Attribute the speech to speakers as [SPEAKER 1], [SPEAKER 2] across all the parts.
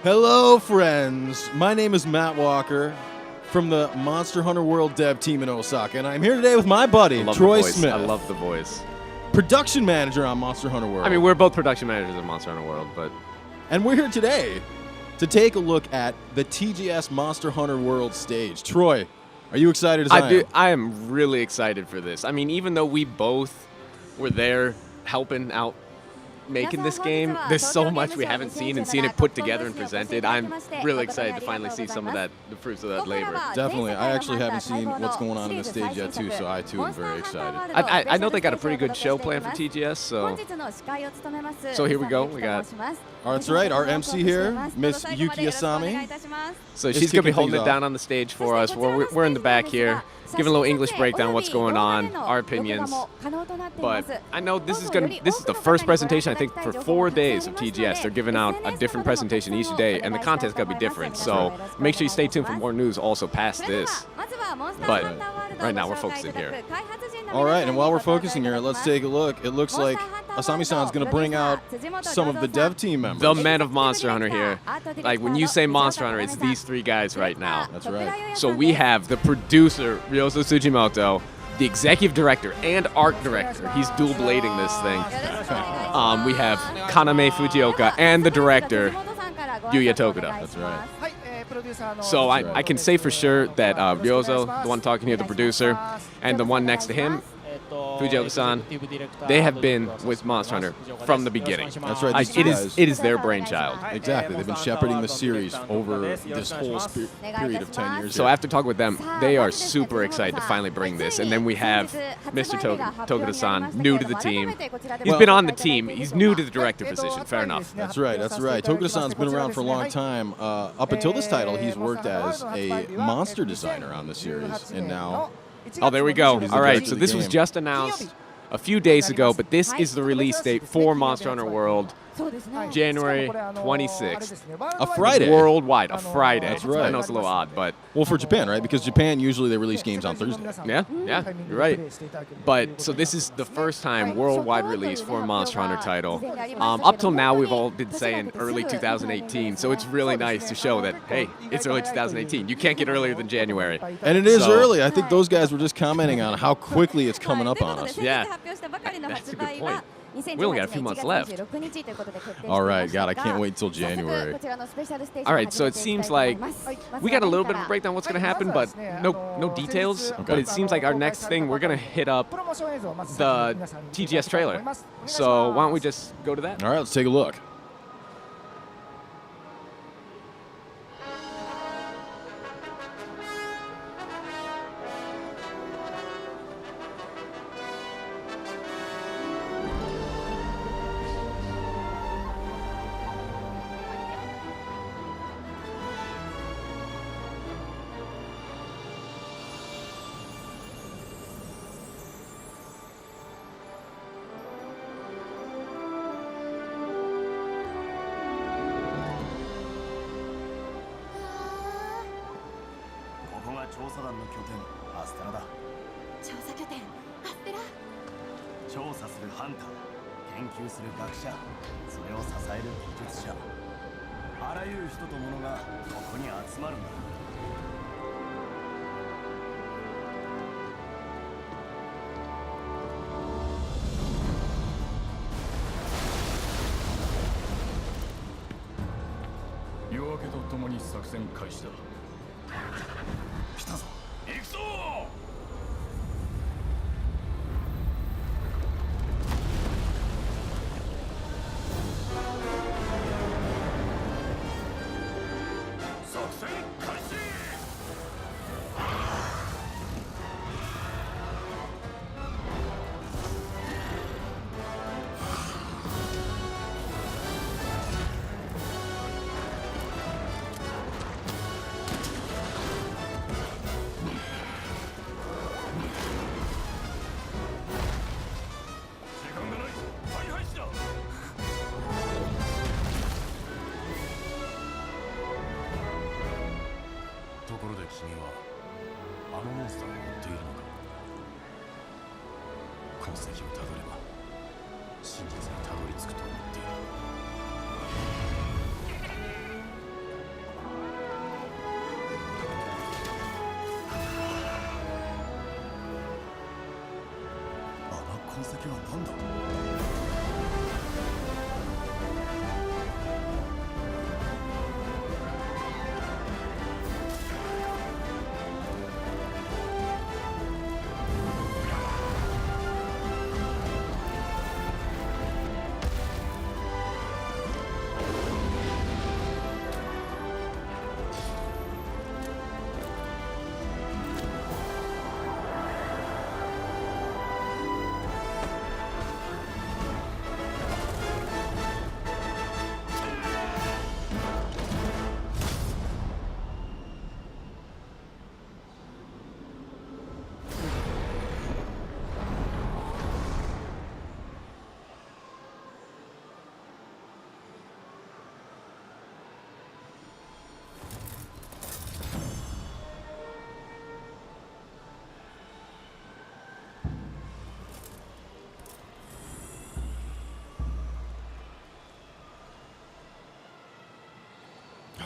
[SPEAKER 1] Hello, friends. My name is Matt Walker from the Monster Hunter World dev team in Osaka, and I'm here today with my buddy, Troy Smith.
[SPEAKER 2] I love the voice.
[SPEAKER 1] Production manager on Monster Hunter World.
[SPEAKER 2] I mean, we're both production managers at Monster Hunter World, but...
[SPEAKER 1] And we're here today to take a look at the TGS Monster Hunter World stage. Troy, are you excited as I am?
[SPEAKER 2] I am really excited for this. I mean, even though we both were there helping out making this game, there's so much we haven't seen and seen it put together and presented. I'm really excited to finally see some of that, the fruits of that labor.
[SPEAKER 1] Definitely. I actually haven't seen what's going on in the stage yet, too, so I, too, am very excited.
[SPEAKER 2] I know they got a pretty good show planned for TGS, so here we go. We got...
[SPEAKER 1] Oh, that's right. Our MC here, Miss Yuki Asami.
[SPEAKER 2] So she's going to be holding it down on the stage for us. We're in the back here, giving a little English breakdown, what's going on, our opinions. But I know this is the first presentation, I think, for 4 days of TGS. They're giving out a different presentation each day, and the content's got to be different. So make sure you stay tuned for more news also past this. But right now we're focusing here.
[SPEAKER 1] All right, and while we're focusing here, let's take a look. It looks like Asami-san's going to bring out some of the dev team members.
[SPEAKER 2] The men of Monster Hunter here. Like, when you say Monster Hunter, it's these three guys right now.
[SPEAKER 1] That's right.
[SPEAKER 2] So we have the producer, Ryozo Tsujimoto, the executive director and art director. He's dual blading this thing. We have Kaname Fujioka and the director, Yuya Tokuda.
[SPEAKER 1] That's right.
[SPEAKER 2] So I can say for sure that Ryozo, the one talking here, the producer, and the one next to him, Fujioka-san, they have been with Monster Hunter from the beginning.
[SPEAKER 1] That's right.
[SPEAKER 2] It is their brainchild.
[SPEAKER 1] Exactly. They've been shepherding the series over this whole period of 10 years.
[SPEAKER 2] So after talking with them, they are super excited to finally bring this. And then we have Mr. Tokuda-san, new to the team. He's been on the team. He's new to the director position. Fair enough.
[SPEAKER 1] That's right. That's right. Tokuda-san's been around for a long time. Up until this title, he's worked as a monster designer on the series, and now...
[SPEAKER 2] Oh, there we go. All right, so this was just announced a few days ago, but this is the release date for Monster Hunter World, January 26th.
[SPEAKER 1] A Friday.
[SPEAKER 2] Worldwide, a Friday.
[SPEAKER 1] That's right.
[SPEAKER 2] I know it's a little odd, but...
[SPEAKER 1] Well, for Japan, right? Because Japan, usually they release games on Thursday.
[SPEAKER 2] Yeah, you're right. But, so this is the first time worldwide release for a Monster Hunter title. Up till now, we've all been saying early 2018, so it's really nice to show that, hey, it's early 2018. You can't get earlier than January.
[SPEAKER 1] And it is early. I think those guys were just commenting on how quickly it's coming up on us.
[SPEAKER 2] Yeah, that's a good point. We only got a few months left.
[SPEAKER 1] All right, God, I can't wait until January.
[SPEAKER 2] All right, so it seems like we got a little bit of a breakdown what's going to happen, but no details.
[SPEAKER 1] Okay.
[SPEAKER 2] But it seems like our next thing, we're going to hit up the TGS trailer. So why don't we just go to that?
[SPEAKER 1] All right, let's take a look.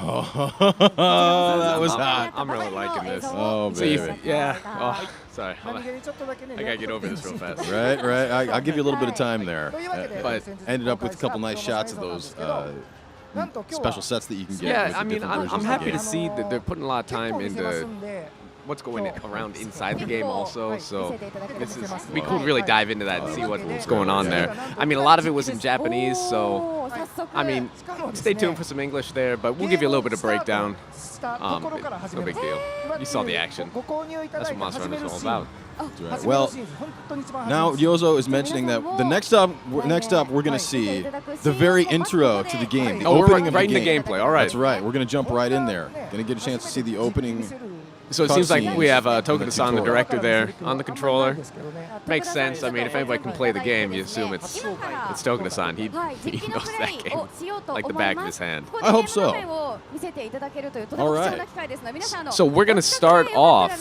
[SPEAKER 1] Oh, that was hot.
[SPEAKER 2] I'm really liking this.
[SPEAKER 1] Oh,
[SPEAKER 2] So
[SPEAKER 1] baby.
[SPEAKER 2] yeah. Oh, sorry. I gotta get over this real fast.
[SPEAKER 1] Right. I'll give you a little bit of time there.
[SPEAKER 2] But
[SPEAKER 1] Ended up with a couple nice shots of those special sets that you can get.
[SPEAKER 2] yeah,
[SPEAKER 1] with
[SPEAKER 2] I
[SPEAKER 1] the
[SPEAKER 2] mean,
[SPEAKER 1] different
[SPEAKER 2] I'm
[SPEAKER 1] versions of the
[SPEAKER 2] happy to
[SPEAKER 1] game.
[SPEAKER 2] see that they're putting a lot of time into what's going around inside the game also. So this is we could really dive into that and see what's going on there. I mean, a lot of it was in Japanese, so I mean, stay tuned for some English there, but we'll give you a little bit of breakdown. No big deal. You saw the action. That's what Monster Hunter is all about.
[SPEAKER 1] Right. Well, now Yozo is mentioning that the next up we're going to see the very intro to the game, the opening of
[SPEAKER 2] right
[SPEAKER 1] the
[SPEAKER 2] in the
[SPEAKER 1] game.
[SPEAKER 2] gameplay. All right.
[SPEAKER 1] That's right. We're going to jump right in there. Going to get a chance to see the opening.
[SPEAKER 2] So it seems like we have Tokuda-san, the
[SPEAKER 1] tutorial.
[SPEAKER 2] director, there on the controller. Makes sense. I mean, if anybody can play the game, you assume it's Tokuda-san. He knows that game like the back of his hand.
[SPEAKER 1] I hope so. All right.
[SPEAKER 2] So we're going to start off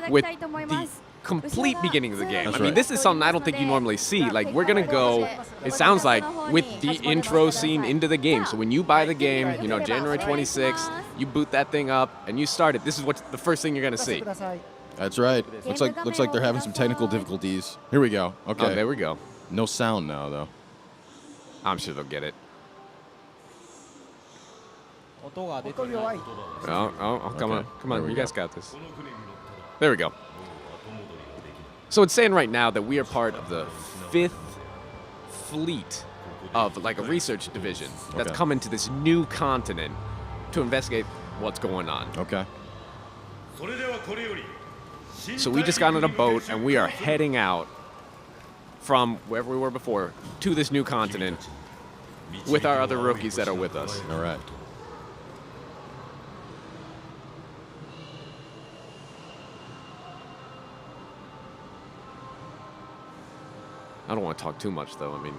[SPEAKER 2] with the complete beginning of the game.
[SPEAKER 1] That's
[SPEAKER 2] I mean,
[SPEAKER 1] right.
[SPEAKER 2] this is something I don't think you normally see. Like, we're going to go, it sounds like, with the intro scene into the game. So when you buy the game, you know, January 26th, you boot that thing up and you start it. This is what the first thing you're going to see.
[SPEAKER 1] That's right. Looks like they're having some technical difficulties. Here we go. Okay.
[SPEAKER 2] Oh, there we go.
[SPEAKER 1] No sound now, though.
[SPEAKER 2] I'm sure they'll get it. Oh, come on. Come on. You guys got this. There we go. So it's saying right now that we are part of the 5th fleet of like a research division that's
[SPEAKER 1] Okay.
[SPEAKER 2] coming to this new continent to investigate what's going on.
[SPEAKER 1] Okay.
[SPEAKER 2] So we just got on a boat and we are heading out from wherever we were before to this new continent with our other rookies that are with us.
[SPEAKER 1] All right.
[SPEAKER 2] I don't want to talk too much though. I mean,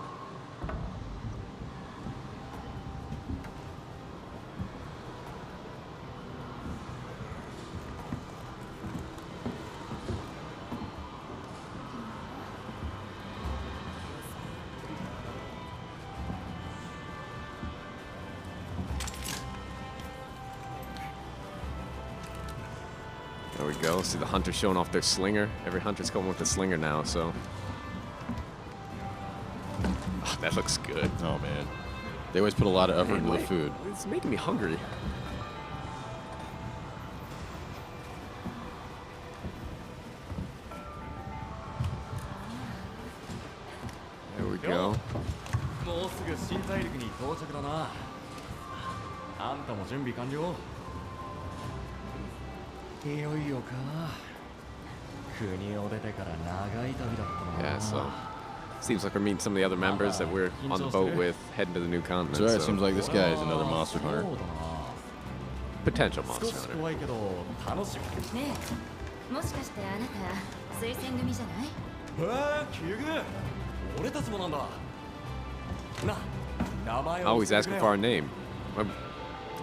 [SPEAKER 2] there we go. See the hunter showing off their slinger. Every hunter's coming with a slinger now, so. Oh, that looks good.
[SPEAKER 1] Oh man. They always put a lot of effort into the food.
[SPEAKER 2] It's making me hungry. There we go.
[SPEAKER 3] もうすぐ新大陸に到着だな。あんたも準備完了。いよいよか。国を出てから長い旅だったな。
[SPEAKER 2] Yeah, so seems like we're meeting some of the other members that we're on the boat with, heading to the new continent.
[SPEAKER 1] That's right.
[SPEAKER 2] so
[SPEAKER 1] Seems like this guy is another monster hunter.
[SPEAKER 3] そうだな。
[SPEAKER 2] potential
[SPEAKER 3] 少
[SPEAKER 2] monster
[SPEAKER 3] し
[SPEAKER 2] hunter.
[SPEAKER 3] 怖いけど楽しみ。
[SPEAKER 4] ねえ、もしかしてあなた推薦組じゃない？
[SPEAKER 3] キュグ。俺たちもなんだ。な、名前を
[SPEAKER 2] Always asking for our name.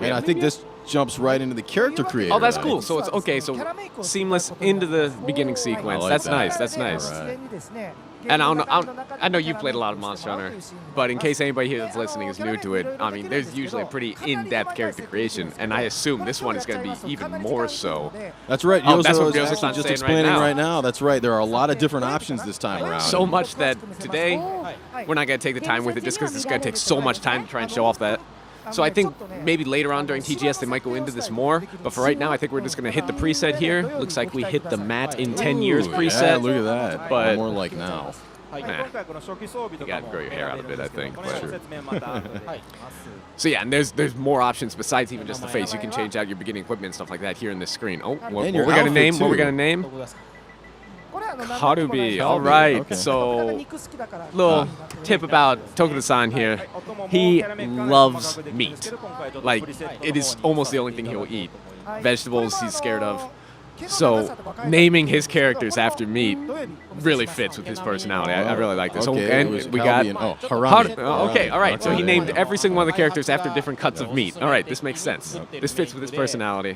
[SPEAKER 1] And I think this jumps right into the character creator.
[SPEAKER 2] Oh, that's cool. So it's okay. So seamless into the beginning sequence.
[SPEAKER 1] like
[SPEAKER 2] That's
[SPEAKER 1] that.
[SPEAKER 2] nice. That's nice.
[SPEAKER 1] Right.
[SPEAKER 2] And I know you've played a lot of Monster Hunter, but in case anybody here that's listening is new to it, I mean, there's usually a pretty in-depth character creation, and I assume this one is going to be even more so.
[SPEAKER 1] That's right.
[SPEAKER 2] Oh, that's what
[SPEAKER 1] Yozo is
[SPEAKER 2] Ryozo-san's
[SPEAKER 1] actually just
[SPEAKER 2] saying
[SPEAKER 1] explaining
[SPEAKER 2] right now.
[SPEAKER 1] right now. That's right. There are a lot of different options this time around.
[SPEAKER 2] So much that today we're not going to take the time with it just because it's going to take so much time to try and show off that. So I think maybe later on during TGS they might go into this more, but for right now I think we're just going to hit the preset here. Looks like we hit the Matt in 10 years
[SPEAKER 1] Ooh,
[SPEAKER 2] preset.
[SPEAKER 1] Yeah, look at that.
[SPEAKER 2] But
[SPEAKER 1] more like now.
[SPEAKER 2] Nah, you got to grow your hair out a bit, I think. But.
[SPEAKER 1] Sure.
[SPEAKER 2] So yeah, and there's more options besides even just the face. You can change out your beginning equipment and stuff like that here in this screen. Oh, what
[SPEAKER 1] your
[SPEAKER 2] we got to
[SPEAKER 1] outfit,
[SPEAKER 2] name? What we
[SPEAKER 1] too.
[SPEAKER 2] got to name? Karubi. All right.
[SPEAKER 1] Okay.
[SPEAKER 2] So, little tip about Tokuda-san here. He loves meat. Like, it is almost the only thing he'll eat. Vegetables he's scared of. So, naming his characters after meat really fits with his personality. I really like this.
[SPEAKER 1] Okay,
[SPEAKER 2] and
[SPEAKER 1] it was
[SPEAKER 2] we got
[SPEAKER 1] Harami.
[SPEAKER 2] okay, all right. So he
[SPEAKER 1] Okay.
[SPEAKER 2] named every single one of the characters after different cuts of meat. All right, this makes sense. This fits with his personality.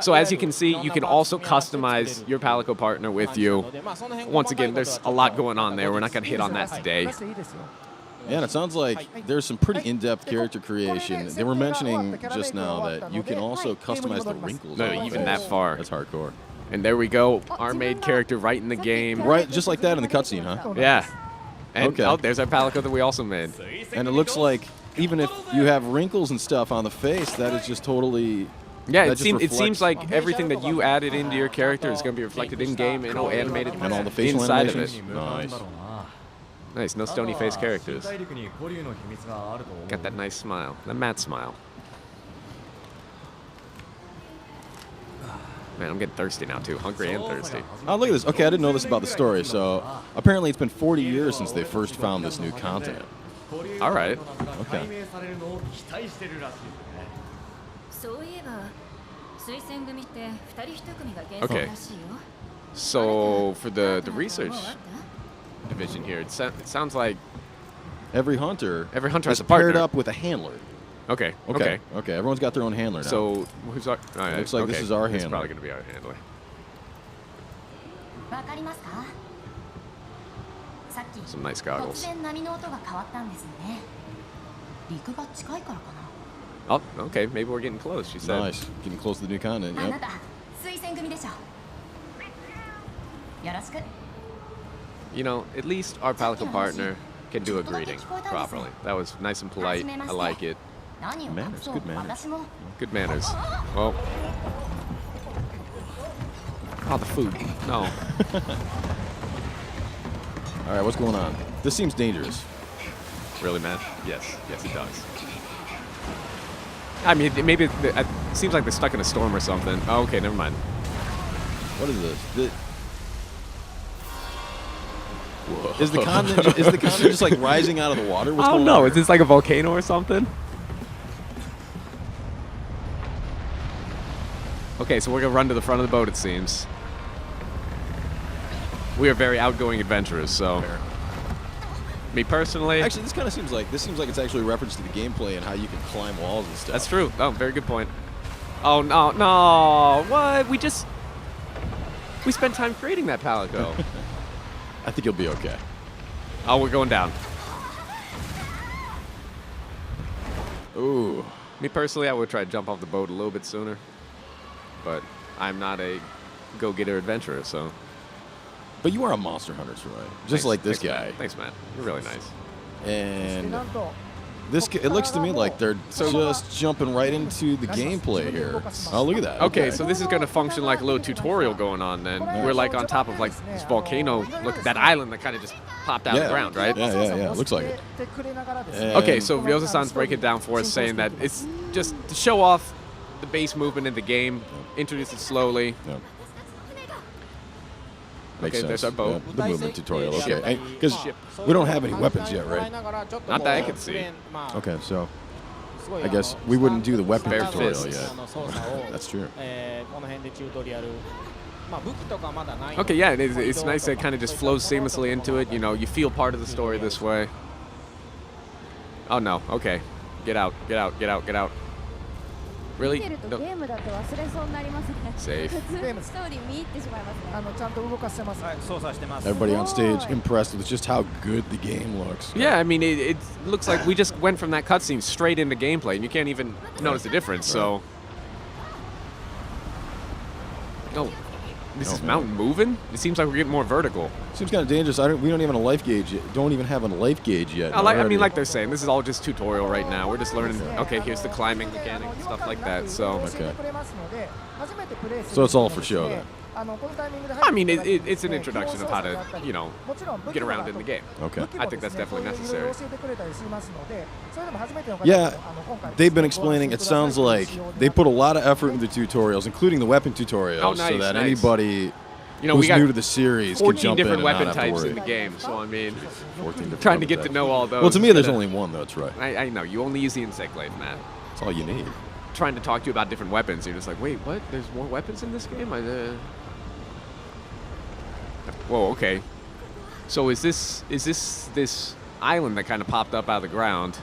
[SPEAKER 2] So as you can see, you can also customize your Palico partner with you. Once again, there's a lot going on there. We're not going to hit on that today.
[SPEAKER 1] Yeah, and it sounds like there's some pretty in-depth character creation. They were mentioning just now that you can also customize the wrinkles.
[SPEAKER 2] No,
[SPEAKER 1] on the
[SPEAKER 2] even
[SPEAKER 1] face.
[SPEAKER 2] that far.
[SPEAKER 1] That's hardcore.
[SPEAKER 2] And there we go, our made character right in the game.
[SPEAKER 1] Right, just like that in the cutscene, huh?
[SPEAKER 2] Yeah. And
[SPEAKER 1] Okay.
[SPEAKER 2] oh, there's our Palico that we also made.
[SPEAKER 1] And it looks like even if you have wrinkles and stuff on the face, that is just totally.
[SPEAKER 2] Yeah,
[SPEAKER 1] that just
[SPEAKER 2] it seems
[SPEAKER 1] reflects-
[SPEAKER 2] like everything that you added into your character is going to be reflected in game, animated
[SPEAKER 1] And all the facial
[SPEAKER 2] inside of
[SPEAKER 1] animations.
[SPEAKER 2] it.
[SPEAKER 1] Nice.
[SPEAKER 2] Nice, no stony face characters. Got that nice smile, that Matt smile. Man, I'm getting thirsty now too, hungry and thirsty.
[SPEAKER 1] Oh, look at this. Okay, I didn't know this about the story. So apparently it's been 40 years since they first found this new continent.
[SPEAKER 2] All right.
[SPEAKER 1] Okay.
[SPEAKER 4] そういえば推薦組って2人1組が原則らしいよ。
[SPEAKER 2] So for the research division here, it sounds like
[SPEAKER 1] Every hunter
[SPEAKER 2] has
[SPEAKER 1] is
[SPEAKER 2] a partner.
[SPEAKER 1] paired up with a handler.
[SPEAKER 2] Okay.
[SPEAKER 1] Okay. Okay. Everyone's got their own handler now.
[SPEAKER 2] So who's our?
[SPEAKER 1] Looks like this is our
[SPEAKER 2] It's
[SPEAKER 1] handler.
[SPEAKER 2] probably going to be our handler.
[SPEAKER 4] わかりますか？さっき
[SPEAKER 2] Some nice
[SPEAKER 4] 突
[SPEAKER 2] goggles.
[SPEAKER 4] 然波の音が変わったんですよね。陸が近いからかな。
[SPEAKER 2] Oh, okay. Maybe we're getting close. She said.
[SPEAKER 1] Nice. Getting close to the new continent.
[SPEAKER 4] あな
[SPEAKER 1] Yep.
[SPEAKER 4] た推薦組でしょ。よろしく。
[SPEAKER 2] You know, at least our Palico partner can do a greeting properly. That was nice and polite. I like it.
[SPEAKER 4] 何を隠
[SPEAKER 1] Manners,
[SPEAKER 4] そう
[SPEAKER 1] good manners.
[SPEAKER 4] 私も
[SPEAKER 2] Good manners. Well. Oh, the food. No.
[SPEAKER 1] All right. What's going on? This seems dangerous.
[SPEAKER 2] Really, man? Yes. Yes, it does. I mean, maybe it seems like they're stuck in a storm or something. Oh, okay, never mind.
[SPEAKER 1] What is this?
[SPEAKER 2] Whoa.
[SPEAKER 1] Is the continent just like rising out of the water? What's
[SPEAKER 2] I don't
[SPEAKER 1] going
[SPEAKER 2] know.
[SPEAKER 1] on?
[SPEAKER 2] Is this like a volcano or something? Okay, so we're going to run to the front of the boat, it seems. We are very outgoing adventurers, so...
[SPEAKER 1] Fair.
[SPEAKER 2] Me personally...
[SPEAKER 1] Actually, this kind of seems like it's actually a reference to the gameplay and how you can climb walls and stuff.
[SPEAKER 2] That's true. Oh, very good point. Oh, no, no. What? We spent time creating that Palico.
[SPEAKER 1] I think you'll be okay.
[SPEAKER 2] Oh, we're going down.
[SPEAKER 1] Ooh.
[SPEAKER 2] Me personally, I would try to jump off the boat a little bit sooner. But I'm not a go-getter adventurer, so...
[SPEAKER 1] But you are a monster hunter, right? Just
[SPEAKER 2] Thanks-
[SPEAKER 1] like this
[SPEAKER 2] thanks,
[SPEAKER 1] guy.
[SPEAKER 2] Matt. Thanks, Matt. You're really nice.
[SPEAKER 1] And it looks to me like they're just jumping right into the gameplay here. Oh, look at that.
[SPEAKER 2] Okay, so this is going to function like a little tutorial going on then. We're like on top of like this volcano, look at that island that kind of just popped out of the ground, right?
[SPEAKER 1] Yeah. Looks like it.
[SPEAKER 2] Okay,
[SPEAKER 1] And-
[SPEAKER 2] so Ryozo-san's breaking it down for us, saying that it's just to show off the base movement in the game, introduce it slowly.
[SPEAKER 1] Yeah. Makes
[SPEAKER 2] Okay, there's
[SPEAKER 1] sense.
[SPEAKER 2] our boat.
[SPEAKER 1] Yeah, the movement tutorial. Okay, because we don't have any weapons yet, right?
[SPEAKER 2] Not that I can see.
[SPEAKER 1] Okay, so I guess we wouldn't do the weapon
[SPEAKER 2] Bare
[SPEAKER 1] tutorial
[SPEAKER 2] fists.
[SPEAKER 1] yet. That's true.
[SPEAKER 2] Okay, yeah, it's nice that it kind of just flows seamlessly into it. You know, you feel part of the story this way. Oh, no. Okay. Get out, get out, get out, get out. Really?
[SPEAKER 5] 見てると
[SPEAKER 2] No.
[SPEAKER 5] ゲームだって忘れそうになりますね。
[SPEAKER 2] Safe.
[SPEAKER 5] 普通にストーリー見入ってしまいますね。
[SPEAKER 6] ちゃんと動かしてます。
[SPEAKER 3] はい、操作してます。
[SPEAKER 1] Everybody on stage impressed with just how good the game looks.
[SPEAKER 2] Yeah, I mean, it looks like we just went from that cutscene straight into gameplay, and you can't even notice the difference. So, oh, this is mountain moving. It seems like we're getting more vertical.
[SPEAKER 1] Seems kind of dangerous. We don't even have a life gauge yet. Don't even have a life gauge yet.
[SPEAKER 2] I mean, like they're saying, this is all just tutorial right now. We're just learning. Okay, here's the climbing mechanic and stuff like that. So,
[SPEAKER 1] okay. So it's all for show then.
[SPEAKER 2] I mean, it's an introduction of how to, get around in the game.
[SPEAKER 1] Okay.
[SPEAKER 2] I think that's definitely necessary.
[SPEAKER 1] Yeah, they've been explaining. It sounds like they put a lot of effort into tutorials, including the weapon tutorials,
[SPEAKER 2] Oh, nice,
[SPEAKER 1] so that
[SPEAKER 2] nice.
[SPEAKER 1] anybody
[SPEAKER 2] We
[SPEAKER 1] who's
[SPEAKER 2] got
[SPEAKER 1] new to the series can
[SPEAKER 2] 14
[SPEAKER 1] jump in
[SPEAKER 2] different
[SPEAKER 1] and not
[SPEAKER 2] weapon
[SPEAKER 1] have to
[SPEAKER 2] types
[SPEAKER 1] worry.
[SPEAKER 2] in the game. So, I mean,
[SPEAKER 1] 14 different
[SPEAKER 2] trying to
[SPEAKER 1] weapon
[SPEAKER 2] get to
[SPEAKER 1] types.
[SPEAKER 2] know all those.
[SPEAKER 1] Well, to me, there's only one, though. That's right.
[SPEAKER 2] I know. You only use the insect glaive, Matt.
[SPEAKER 1] That's all you need.
[SPEAKER 2] Trying to talk to you about different weapons. You're just like, wait, what? There's more weapons in this game? Whoa, okay. So is this island that kind of popped up out of the ground?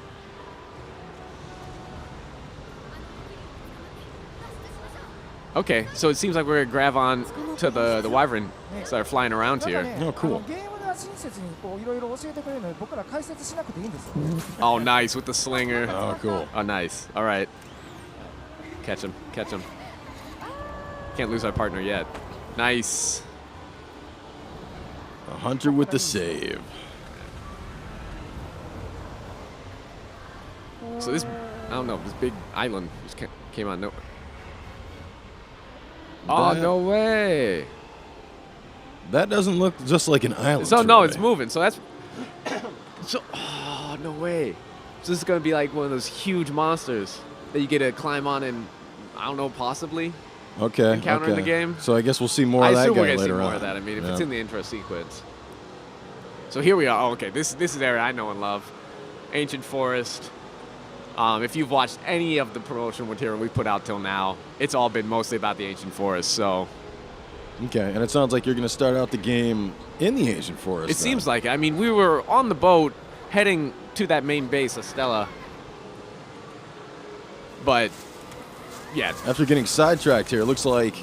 [SPEAKER 2] Okay, so it seems like we're gonna grab on to the wyvern, start flying around here.
[SPEAKER 1] Oh, cool.
[SPEAKER 6] ゲームでは親切にいろいろ教えてくれるので僕ら解説しなくていいんですよ。
[SPEAKER 2] Oh, nice with the slinger.
[SPEAKER 1] Oh, cool.
[SPEAKER 2] Oh, nice. All right. Catch him. Catch him. Can't lose our partner yet. Nice.
[SPEAKER 1] A hunter with the save.
[SPEAKER 2] So this, I don't know, this big island just came out nowhere. Oh,
[SPEAKER 1] That-
[SPEAKER 2] no way.
[SPEAKER 1] That doesn't look just like an island.
[SPEAKER 2] So, no,
[SPEAKER 1] Troy.
[SPEAKER 2] it's moving. So that's, oh, no way. So this is going to be like one of those huge monsters that you get to climb on and, I don't know, possibly
[SPEAKER 1] Okay.
[SPEAKER 2] encounter in the
[SPEAKER 1] okay.
[SPEAKER 2] game.
[SPEAKER 1] So I guess we'll see more
[SPEAKER 2] I
[SPEAKER 1] of that
[SPEAKER 2] assume we're
[SPEAKER 1] guy
[SPEAKER 2] going to see
[SPEAKER 1] later
[SPEAKER 2] more
[SPEAKER 1] on.
[SPEAKER 2] of that. I mean, if
[SPEAKER 1] Yeah.
[SPEAKER 2] it's in the intro sequence. So here we are. Oh, okay, this is the area I know and love. Ancient Forest. If you've watched any of the promotional material we put out till now, it's all been mostly about the Ancient Forest. So
[SPEAKER 1] Okay, and it sounds like you're going to start out the game in the Ancient Forest.
[SPEAKER 2] it seems like it. I mean, we were on the boat heading to that main base, Estella. But, yeah.
[SPEAKER 1] After getting sidetracked here, it looks like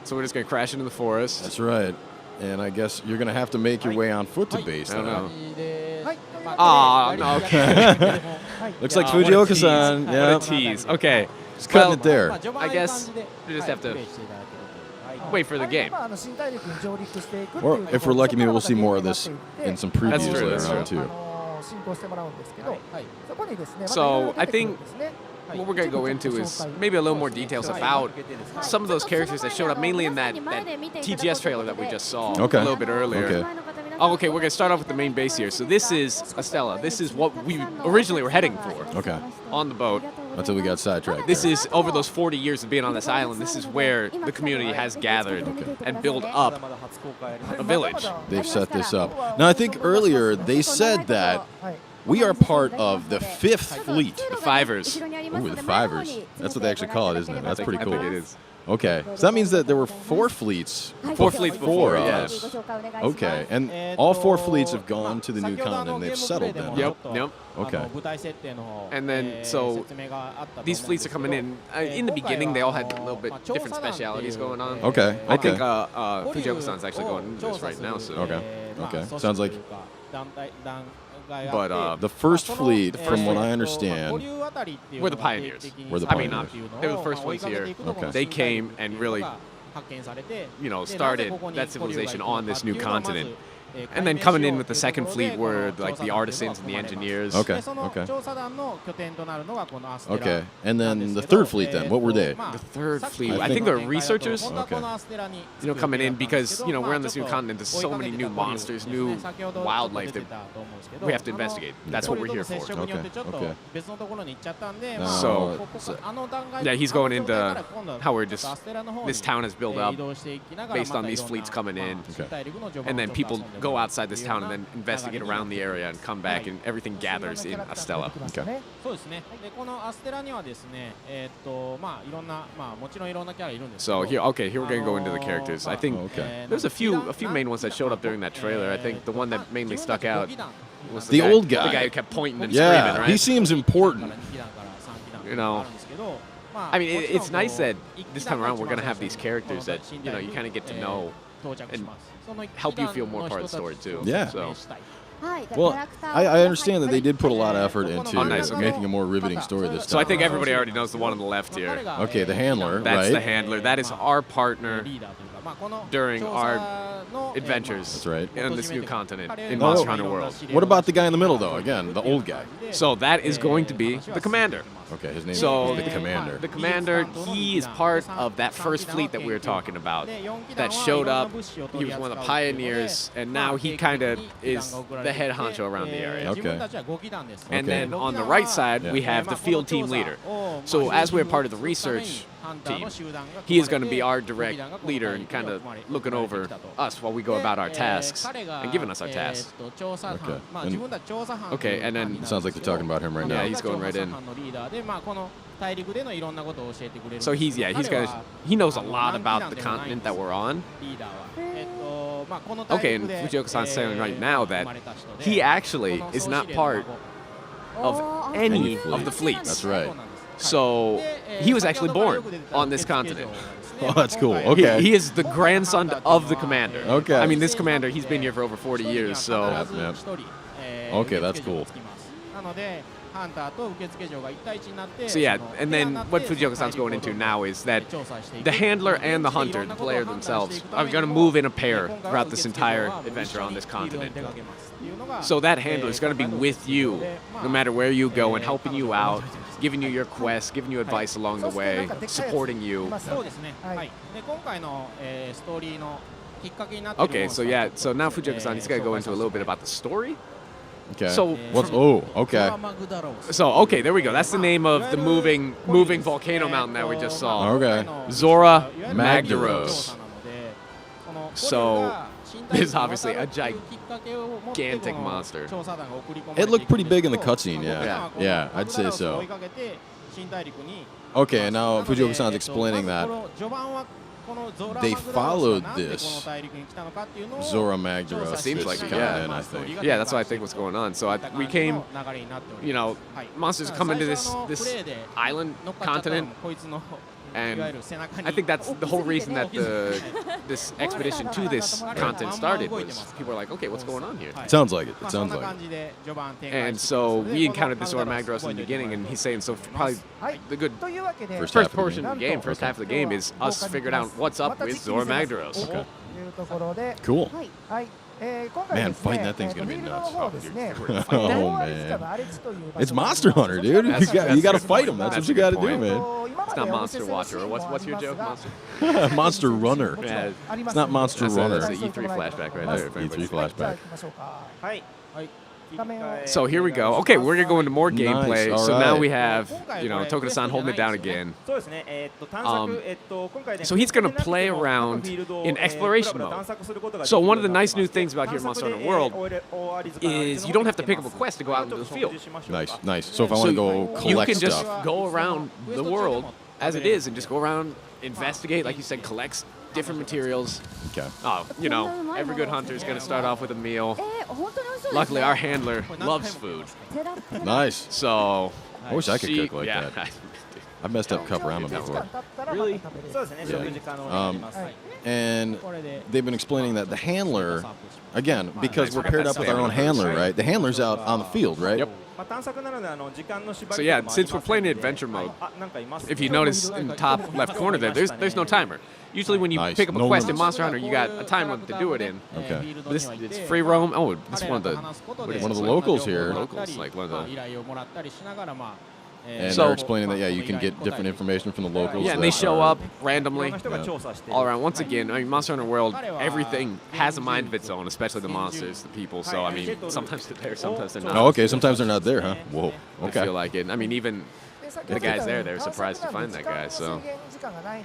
[SPEAKER 2] So we're just going to crash into the forest.
[SPEAKER 1] that's right. And I guess you're going to have to make your way on foot to base.
[SPEAKER 2] I don't
[SPEAKER 1] now.
[SPEAKER 2] know.
[SPEAKER 6] はい。
[SPEAKER 2] Ah, no, okay.
[SPEAKER 1] Looks like
[SPEAKER 2] What a
[SPEAKER 1] Fujioka-san.
[SPEAKER 2] tease.
[SPEAKER 1] Yeah,
[SPEAKER 2] What a tease. Okay.
[SPEAKER 1] just cutting
[SPEAKER 2] Well,
[SPEAKER 1] it there.
[SPEAKER 2] I guess we just have to wait for the game.
[SPEAKER 6] まあ新大陸に上陸していくっていう
[SPEAKER 1] Or
[SPEAKER 6] ところ
[SPEAKER 1] if we're lucky, maybe we'll
[SPEAKER 6] そ
[SPEAKER 1] see
[SPEAKER 6] こ
[SPEAKER 1] more
[SPEAKER 6] が
[SPEAKER 1] of this
[SPEAKER 6] また
[SPEAKER 1] in some
[SPEAKER 2] That's
[SPEAKER 1] previews
[SPEAKER 2] true,
[SPEAKER 1] later
[SPEAKER 2] that's
[SPEAKER 1] on,
[SPEAKER 2] true.
[SPEAKER 1] too.
[SPEAKER 6] 進行してもらうんですけど、そこにですね、
[SPEAKER 2] So,
[SPEAKER 6] また
[SPEAKER 2] I
[SPEAKER 6] いろいろ出てくるん
[SPEAKER 2] think
[SPEAKER 6] ですね。
[SPEAKER 2] what we're going to go into is maybe a little more details about some of those characters that showed up mainly in that TGS trailer that we just saw
[SPEAKER 1] Okay.
[SPEAKER 2] a little bit earlier.
[SPEAKER 1] Okay.
[SPEAKER 2] Oh, okay, we're going to start off with the main base here. So this is Estella. This is what we originally were heading for
[SPEAKER 1] Okay.
[SPEAKER 2] on the boat.
[SPEAKER 1] Until we got sidetracked.
[SPEAKER 2] This is, over those 40 years of being on this island, this is where the community has gathered and built up a village.
[SPEAKER 1] They've set this up. Now, I think earlier they said that we are part of the 5th Fleet.
[SPEAKER 2] The Fivers.
[SPEAKER 1] Ooh, the Fivers. That's what they actually call it, isn't it? That's pretty
[SPEAKER 2] I
[SPEAKER 1] cool.
[SPEAKER 2] think it is.
[SPEAKER 1] Okay, so that means that there were 4 fleets.
[SPEAKER 2] 4 fleets before, yeah.
[SPEAKER 1] us. Okay, and all 4 fleets have gone to the new continent and they've settled them.
[SPEAKER 2] Yep, yep.
[SPEAKER 1] Okay.
[SPEAKER 2] And then, so these fleets are coming in the beginning, they all had a little bit different specialities going on.
[SPEAKER 1] Okay,
[SPEAKER 2] I
[SPEAKER 1] okay.
[SPEAKER 2] think Fujioka-san's actually going into this right now. So.
[SPEAKER 1] Okay, okay. Sounds like
[SPEAKER 2] But
[SPEAKER 1] the first fleet, from what I understand,
[SPEAKER 2] we're the pioneers.
[SPEAKER 1] We're the
[SPEAKER 2] I mean,
[SPEAKER 1] pioneers.
[SPEAKER 2] they were the first ones here.
[SPEAKER 1] Okay.
[SPEAKER 2] They came and really, started that civilization on this new continent. And then coming in with the second fleet were like the artisans and the engineers.
[SPEAKER 1] Okay, okay. Okay, and then the third fleet then, what were they?
[SPEAKER 2] The third fleet,
[SPEAKER 1] I
[SPEAKER 2] I think
[SPEAKER 1] think-
[SPEAKER 2] they're researchers.
[SPEAKER 1] Okay.
[SPEAKER 2] Coming in because we're on this new continent. There's so many new monsters, new wildlife that we have to investigate. That's what we're here for.
[SPEAKER 1] Okay, okay.
[SPEAKER 2] So,
[SPEAKER 1] so-
[SPEAKER 2] Yeah, he's going into how we're just this town is built up based on these fleets coming in,
[SPEAKER 1] Okay.
[SPEAKER 2] and then people go outside this town and then investigate around the area and come back, and everything gathers in Estella.
[SPEAKER 1] Okay.
[SPEAKER 6] そうですね。でこのアステラにはですね、まあいろんなもちろんいろんなキャラいるんですけど。
[SPEAKER 2] So here, okay, here we're gonna go into the characters. I think
[SPEAKER 1] Okay.
[SPEAKER 2] there's a few main ones that showed up during that trailer. I think the one that mainly stuck out was
[SPEAKER 1] The old guy.
[SPEAKER 2] the guy who kept pointing and
[SPEAKER 1] Yeah,
[SPEAKER 2] screaming, right?
[SPEAKER 1] he seems important.
[SPEAKER 2] you know, I mean, it's nice that this time around we're going to have these characters that, you know, you kind of get to know and help you feel more part of the story, too.
[SPEAKER 1] Yeah.
[SPEAKER 2] So.
[SPEAKER 1] Well, I understand that they did put a lot of effort into making a more riveting story this time.
[SPEAKER 2] So I think everybody already knows the one on the left here.
[SPEAKER 1] Okay, the handler,
[SPEAKER 2] That's
[SPEAKER 1] right?
[SPEAKER 2] the handler. That is our partner during our adventures
[SPEAKER 1] That's right.
[SPEAKER 2] on this new continent in Monster Hunter World.
[SPEAKER 1] What about the guy in the middle, though? Again, the old guy.
[SPEAKER 2] So that is going to be the commander.
[SPEAKER 1] Okay, his name
[SPEAKER 2] So
[SPEAKER 1] is the commander.
[SPEAKER 2] The commander, he is part of that first fleet that we were talking about that showed up. He was one of the pioneers, and now he kind of is the head honcho around the area.
[SPEAKER 1] Okay.
[SPEAKER 2] And then on the right side, we have the field team leader. So as we're part of the research team, he is going to be our direct leader and kind of looking over us while we go about our tasks and giving us our tasks. Okay, and then
[SPEAKER 1] It sounds like you're talking about him right now.
[SPEAKER 2] yeah, he's going right in. So he knows a lot about the continent that we're on. Okay, and Fujioka-san's saying right now that he actually is not part of any of the fleets.
[SPEAKER 1] That's right.
[SPEAKER 2] So he was actually born on this continent.
[SPEAKER 1] Oh, that's cool. Okay.
[SPEAKER 2] He is the grandson of the commander.
[SPEAKER 1] Okay.
[SPEAKER 2] I mean, this commander, he's been here for over 40 years, so.
[SPEAKER 1] Yep. Okay, that's cool.
[SPEAKER 2] So yeah, and then what Fujioka-san's going into now is that the handler and the hunter, the player themselves, are going to move in a pair throughout this entire adventure on this continent. So that handler is going to be with you no matter where you go and helping you out, giving you your quests, giving you advice along the way, supporting you. Okay, so yeah, so now Fujioka-san, he's going to go into a little bit about the story.
[SPEAKER 1] Okay.
[SPEAKER 2] So
[SPEAKER 1] okay.
[SPEAKER 2] So okay, there we go. That's the name of the moving volcano mountain that we just saw.
[SPEAKER 1] Okay.
[SPEAKER 2] Zora Magdaros. So this is obviously a gigantic monster.
[SPEAKER 1] It looked pretty big in the cutscene, yeah. Yeah, I'd say so. Okay, and now Fujioka-san's explaining that they followed this Zora Magdaros.
[SPEAKER 2] It seems like it,
[SPEAKER 1] yeah. I think.
[SPEAKER 2] Yeah, that's what I think was going on. So we came, you know, monsters come into this island continent, and I think that's the whole reason that this expedition to this continent started was people were like, okay, what's going on here?
[SPEAKER 1] It sounds like it. It sounds like it.
[SPEAKER 2] And so we encountered this Zora Magdaros in the beginning, and he's saying, so probably the good
[SPEAKER 1] First
[SPEAKER 2] portion of the game, first half of the game is us figuring out what's up with Zora Magdaros.
[SPEAKER 1] Okay. Cool. Man, fighting that thing's gonna be nuts. Oh man, it's Monster Hunter, dude. You got to fight him. That's what you got to do, man.
[SPEAKER 2] It's not Monster Watcher. Or what's your joke, Monster?
[SPEAKER 1] Monster Runner.
[SPEAKER 2] Yeah,
[SPEAKER 1] It's not Monster Runner.
[SPEAKER 2] that's the E3 flashback right there.
[SPEAKER 1] E3 flashback.
[SPEAKER 2] So here we go. Okay, we're gonna go into more gameplay.
[SPEAKER 1] Nice,
[SPEAKER 2] So now
[SPEAKER 1] alright.
[SPEAKER 2] we have, you know, Tokuda-san holding it down again. So he's gonna play around in exploration mode. So one of the nice new things about here in Monster Hunter World is you don't have to pick up a quest to go out into the field.
[SPEAKER 1] Nice, nice. So if I want to go collect
[SPEAKER 2] you can just
[SPEAKER 1] stuff,
[SPEAKER 2] go around the world as it is and just go around, investigate, like you said, collect different materials.
[SPEAKER 1] okay.
[SPEAKER 2] Oh, you know, every good hunter is going to start off with a meal. Luckily, our handler loves food.
[SPEAKER 1] Nice.
[SPEAKER 2] So
[SPEAKER 1] I wish I could cook like
[SPEAKER 2] yeah.
[SPEAKER 1] that. I've messed up cup ramen before.
[SPEAKER 2] Really?
[SPEAKER 1] And they've been explaining that the handler, again, because we're paired up with our own handler, right? The handler's out on the field, right?
[SPEAKER 2] Yep. So yeah, since we're playing in adventure mode, if you notice in the top left corner there's no timer. Usually when you
[SPEAKER 1] Nice.
[SPEAKER 2] pick up a
[SPEAKER 1] No
[SPEAKER 2] quest in
[SPEAKER 1] limits.
[SPEAKER 2] Monster Hunter, you got a time limit to do it in.
[SPEAKER 1] Okay.
[SPEAKER 2] But it's free roam. Oh, it's one of the
[SPEAKER 1] One of the locals here.
[SPEAKER 2] locals, like one of the.
[SPEAKER 1] And
[SPEAKER 2] So-
[SPEAKER 1] they're explaining that, yeah, you can get different information from the locals.
[SPEAKER 2] Yeah, and they
[SPEAKER 1] that
[SPEAKER 2] show
[SPEAKER 1] are-
[SPEAKER 2] up randomly all around. Once again, I mean, Monster Hunter World, everything has a mind of its own, especially the monsters, the people. So, I mean, sometimes they're there, sometimes they're not.
[SPEAKER 1] Oh, okay. Sometimes they're not there, huh? Whoa.
[SPEAKER 2] I
[SPEAKER 1] Okay.
[SPEAKER 2] feel like it. I mean, even the guys there, they were surprised to find that guy. So,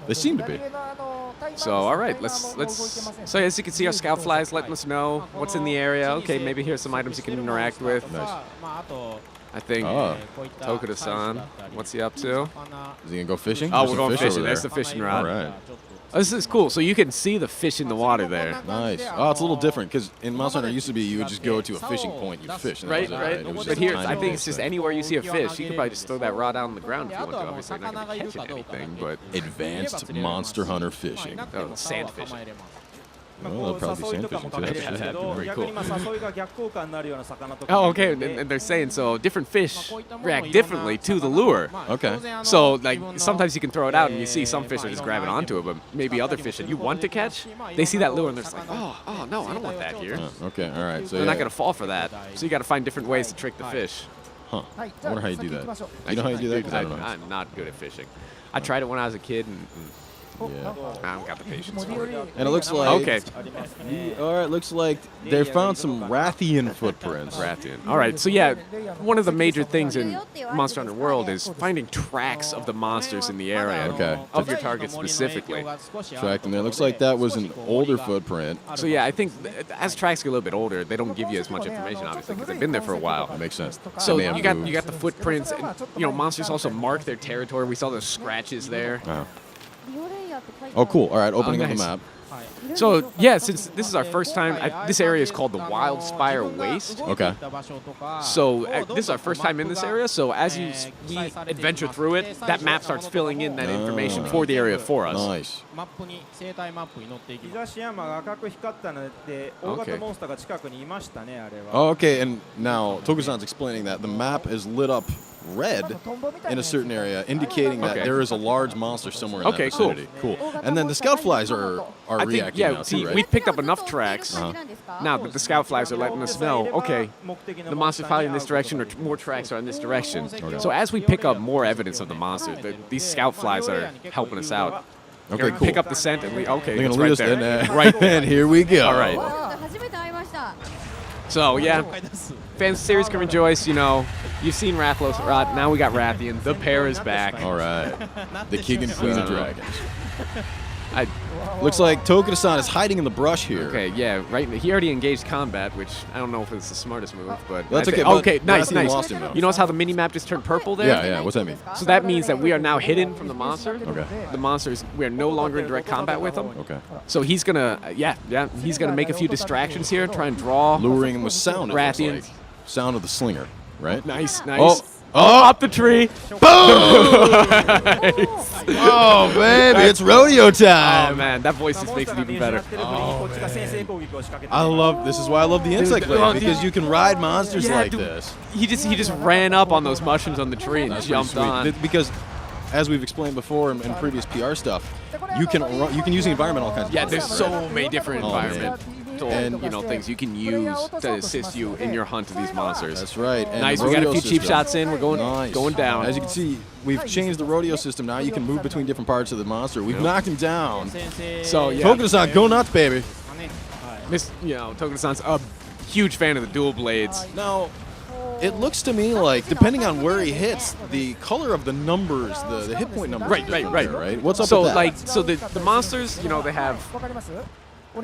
[SPEAKER 1] They seem to be.
[SPEAKER 2] all right, let's. So as you can see, our scout flies letting us know what's in the area. Okay, maybe here's some items you can interact with.
[SPEAKER 1] Nice.
[SPEAKER 2] I think
[SPEAKER 1] Oh.
[SPEAKER 2] Tokuda-san, what's he up to?
[SPEAKER 1] Is he gonna go fishing?
[SPEAKER 2] Oh,
[SPEAKER 1] There's
[SPEAKER 2] we're
[SPEAKER 1] some
[SPEAKER 2] going
[SPEAKER 1] fish over
[SPEAKER 2] fishing. There's
[SPEAKER 1] there.
[SPEAKER 2] the fishing
[SPEAKER 1] All
[SPEAKER 2] rod.
[SPEAKER 1] right.
[SPEAKER 2] This is cool. So you can see the fish in the water there.
[SPEAKER 1] Nice. Oh, it's a little different because in Monster Hunter it used to be you would just go to a fishing point, you fish. And
[SPEAKER 2] Right,
[SPEAKER 1] that
[SPEAKER 2] right.
[SPEAKER 1] It was
[SPEAKER 2] But
[SPEAKER 1] just
[SPEAKER 2] here,
[SPEAKER 1] tiny
[SPEAKER 2] I think
[SPEAKER 1] little
[SPEAKER 2] it's just
[SPEAKER 1] thing.
[SPEAKER 2] anywhere you see a fish, you could probably just throw that rod out on the ground if you want to. Obviously, you're not going to catch anything, but
[SPEAKER 1] Advanced Monster Hunter fishing.
[SPEAKER 2] sand fishing.
[SPEAKER 1] Well, that'll probably be sand fishing too.
[SPEAKER 2] Very cool.
[SPEAKER 3] 誘いが逆効果になるような魚とか
[SPEAKER 2] Oh, okay. And they're saying so different fish react differently to the lure.
[SPEAKER 1] Okay.
[SPEAKER 2] So, like, sometimes you can throw it out and you see some fish are just grabbing onto it, but maybe other fish that you want to catch, they see that lure and they're just like, oh, no, I don't want that here.
[SPEAKER 1] Okay, all right. So
[SPEAKER 2] They're not going to fall for that. So you got to find different ways to trick the fish.
[SPEAKER 1] Huh. I wonder how you do that. You know how you do that? 'Cause I don't know.
[SPEAKER 2] I'm not good at fishing. I tried it when I was a kid, and
[SPEAKER 1] Yeah.
[SPEAKER 2] I don't got the patience for it.
[SPEAKER 1] And it looks like
[SPEAKER 2] Okay.
[SPEAKER 1] All right, looks like they found some Rathian footprints.
[SPEAKER 2] Rathian. All right, so yeah, one of the major things in Monster Hunter World is finding tracks of the monsters in the area.
[SPEAKER 1] Okay.
[SPEAKER 2] Of your target specifically.
[SPEAKER 1] Tracking there. Looks like that was an older footprint.
[SPEAKER 2] So yeah, I think as tracks get a little bit older, they don't give you as much information, obviously, because they've been there for a while.
[SPEAKER 1] That makes sense.
[SPEAKER 2] So
[SPEAKER 1] They may have moved.
[SPEAKER 2] you got the footprints, and monsters also mark their territory. We saw those scratches there.
[SPEAKER 1] Wow. Oh, cool. All right, opening up the
[SPEAKER 2] nice.
[SPEAKER 1] map.
[SPEAKER 2] So yeah, since this is our first time, this area is called the Wild Spire Waste.
[SPEAKER 1] Okay.
[SPEAKER 2] So this is our first time in this area. So as we adventure through it, that map starts filling in that information for the area for us.
[SPEAKER 1] Nice.
[SPEAKER 3] 東山が赤く光ったので大型モンスターが近くにいましたねあれは
[SPEAKER 1] Oh, okay, and now Tokusan's explaining that the map is lit up red in a certain area, indicating that there is a large monster somewhere in that vicinity. Cool. And then the scout flies are
[SPEAKER 2] I think,
[SPEAKER 1] reacting
[SPEAKER 2] yeah,
[SPEAKER 1] now
[SPEAKER 2] see,
[SPEAKER 1] too, right?
[SPEAKER 2] we've picked up enough tracks now that the scout flies are letting us know, okay, the monster's probably in this direction or more tracks are in this direction. So as we pick up more evidence of the monster, these scout flies are helping us out.
[SPEAKER 1] Okay, cool.
[SPEAKER 2] Pick up the scent and okay,
[SPEAKER 1] They're
[SPEAKER 2] it's
[SPEAKER 1] gonna lead
[SPEAKER 2] right
[SPEAKER 1] us
[SPEAKER 2] there.
[SPEAKER 1] in,
[SPEAKER 2] Right there.
[SPEAKER 1] And here we go.
[SPEAKER 2] All right. So yeah, fans of the series can rejoice. You've seen Rathalos, now we got Rathian. The pair is back.
[SPEAKER 1] All right. The king and queen of dragons. Looks like Tokuda-san is hiding in the brush here.
[SPEAKER 2] Okay, yeah, right. He already engaged combat, which I don't know if it's the smartest move, but
[SPEAKER 1] That's okay.
[SPEAKER 2] Okay, nice,
[SPEAKER 1] Rathian
[SPEAKER 2] nice.
[SPEAKER 1] lost him, though.
[SPEAKER 2] You notice how the mini map just turned purple there?
[SPEAKER 1] Yeah. What's that mean?
[SPEAKER 2] So that means that we are now hidden from the monster.
[SPEAKER 1] Okay.
[SPEAKER 2] The monsters, we are no longer in direct combat with them.
[SPEAKER 1] Okay.
[SPEAKER 2] So he's gonna, he's gonna make a few distractions here, try and draw.
[SPEAKER 1] Luring him with sound. It looks
[SPEAKER 2] Rathian.
[SPEAKER 1] like. Sound of the slinger, right?
[SPEAKER 2] Nice.
[SPEAKER 1] Oh,
[SPEAKER 2] up the tree.
[SPEAKER 1] Boom! Oh, baby, it's rodeo time.
[SPEAKER 2] Oh man, that voice just makes it even better.
[SPEAKER 1] This is why I love the insect blade, because you can ride monsters like
[SPEAKER 2] dude,
[SPEAKER 1] this.
[SPEAKER 2] He just ran up on those mushrooms on the tree and
[SPEAKER 1] That's
[SPEAKER 2] jumped
[SPEAKER 1] pretty
[SPEAKER 2] on.
[SPEAKER 1] sweet. Because, as we've explained before in previous PR stuff, you can use the environment all kinds of
[SPEAKER 2] Yeah,
[SPEAKER 1] ways,
[SPEAKER 2] there's
[SPEAKER 1] right?
[SPEAKER 2] so many different environmental things you can use to assist you in your hunt of these monsters.
[SPEAKER 1] That's right. And
[SPEAKER 2] Nice,
[SPEAKER 1] the
[SPEAKER 2] we got a
[SPEAKER 1] rodeo
[SPEAKER 2] few cheap
[SPEAKER 1] system.
[SPEAKER 2] shots in. We're going down.
[SPEAKER 1] As you can see, we've changed the rodeo system. Now you can move between different parts of the monster. We've knocked him down.
[SPEAKER 2] So yeah,
[SPEAKER 1] Tokuda-san, go nuts, baby.
[SPEAKER 2] Tokuda-san's a huge fan of the dual blades.
[SPEAKER 1] Now, it looks to me like, depending on where he hits, the color of the numbers, the hit point numbers. Right. What's up with that?
[SPEAKER 2] So the monsters, they have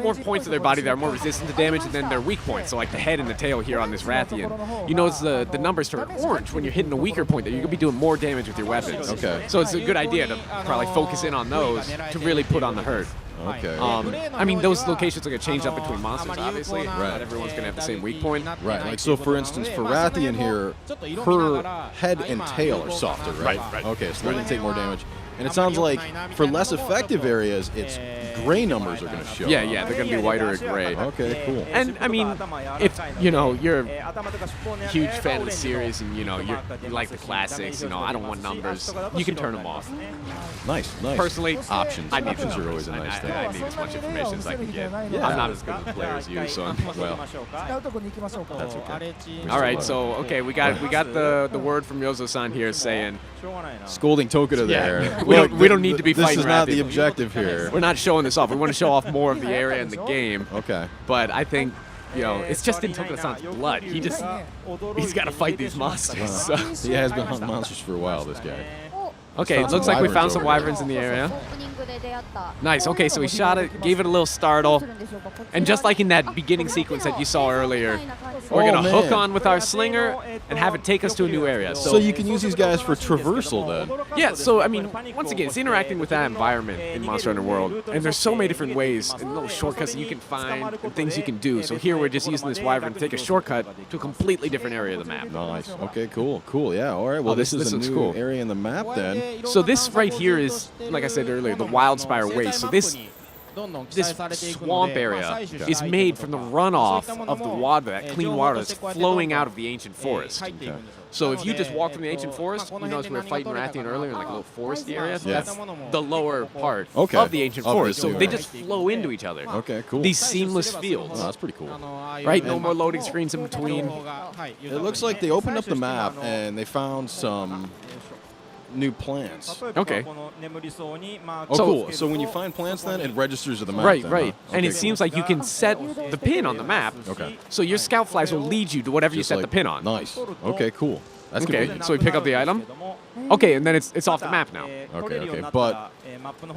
[SPEAKER 2] more points of their body that are more resistant to damage, and then their weak points. So like the head and the tail here on this Rathian. You notice the numbers turn orange when you're hitting a weaker point. That you're gonna be doing more damage with your weapons.
[SPEAKER 1] Okay.
[SPEAKER 2] So it's a good idea to probably focus in on those to really put on the hurt.
[SPEAKER 1] Okay.
[SPEAKER 2] I mean, those locations are going to change up between monsters, obviously. Not everyone's going to have the same weak point.
[SPEAKER 1] Right, like so for instance, for Rathian here, her head and tail are softer, right? Okay, so they're going to take more damage. And it sounds like for less effective areas, it's gray numbers are going to show.
[SPEAKER 2] Yeah, they're going to be whiter or gray.
[SPEAKER 1] Okay, cool.
[SPEAKER 2] And I mean, if you're a huge fan of the series and you like the classics, I don't want numbers, you can turn them off.
[SPEAKER 1] Nice.
[SPEAKER 2] Personally,
[SPEAKER 1] options.
[SPEAKER 2] I need
[SPEAKER 1] Options are always a nice thing.
[SPEAKER 2] I need as much information as I can get.
[SPEAKER 1] Yeah.
[SPEAKER 2] I'm not as good a player as you, so well.
[SPEAKER 1] That's okay.
[SPEAKER 2] All right, so we got the word from Yozo-san here saying
[SPEAKER 1] Scolding Tokuda there.
[SPEAKER 2] We don't need to be fighting
[SPEAKER 1] This is not
[SPEAKER 2] Rathian.
[SPEAKER 1] the objective here.
[SPEAKER 2] We're not showing this off. We want to show off more of the area in the game.
[SPEAKER 1] Okay.
[SPEAKER 2] But I think, it's just in Tokuda-san's blood. He's got to fight these monsters. So.
[SPEAKER 1] He has been hunting monsters for a while, this guy.
[SPEAKER 2] Okay, it looks like we found some wyverns in the area. Nice. Okay, so we shot it, gave it a little startle, and just like in that beginning sequence that you saw earlier, we're going to hook on with our slinger and have it take us to a new area.
[SPEAKER 1] So you can use these guys for traversal then?
[SPEAKER 2] Yeah, so I mean, once again, it's interacting with that environment in Monster Hunter World, and there's so many different ways and little shortcuts that you can find and things you can do. So here we're just using this wyvern to take a shortcut to a completely different area of the map.
[SPEAKER 1] Nice. Okay, cool. Cool, yeah. All right, well, this is a new
[SPEAKER 2] cool
[SPEAKER 1] area in the map then.
[SPEAKER 2] So this right here is, like I said earlier, the Wildspire Waste. So this swamp area is made from the runoff of the water, that clean water that's flowing out of the ancient forest.
[SPEAKER 1] Okay.
[SPEAKER 2] So if you just walk through the ancient forest, you notice we were fighting Rathian earlier in like a little foresty area. That's the lower part of the ancient forest. So they just flow into each other.
[SPEAKER 1] Okay, cool.
[SPEAKER 2] These seamless fields.
[SPEAKER 1] Oh, that's pretty cool.
[SPEAKER 2] Right? No more loading screens in between.
[SPEAKER 1] It looks like they opened up the map and they found some new plants.
[SPEAKER 2] Okay.
[SPEAKER 1] Oh, cool. So when you find plants, then it registers to the map.
[SPEAKER 2] Right,
[SPEAKER 1] then,
[SPEAKER 2] right.
[SPEAKER 1] huh?
[SPEAKER 2] And
[SPEAKER 1] Okay,
[SPEAKER 2] it seems like you can set the pin on the map.
[SPEAKER 1] Okay.
[SPEAKER 2] So your scout flies will lead you to whatever you
[SPEAKER 1] Just
[SPEAKER 2] set
[SPEAKER 1] like-
[SPEAKER 2] the pin on.
[SPEAKER 1] Nice. Okay, cool. That's
[SPEAKER 2] Okay,
[SPEAKER 1] convenient.
[SPEAKER 2] so we pick up the item. Okay, and then it's off the map now.
[SPEAKER 1] Okay. But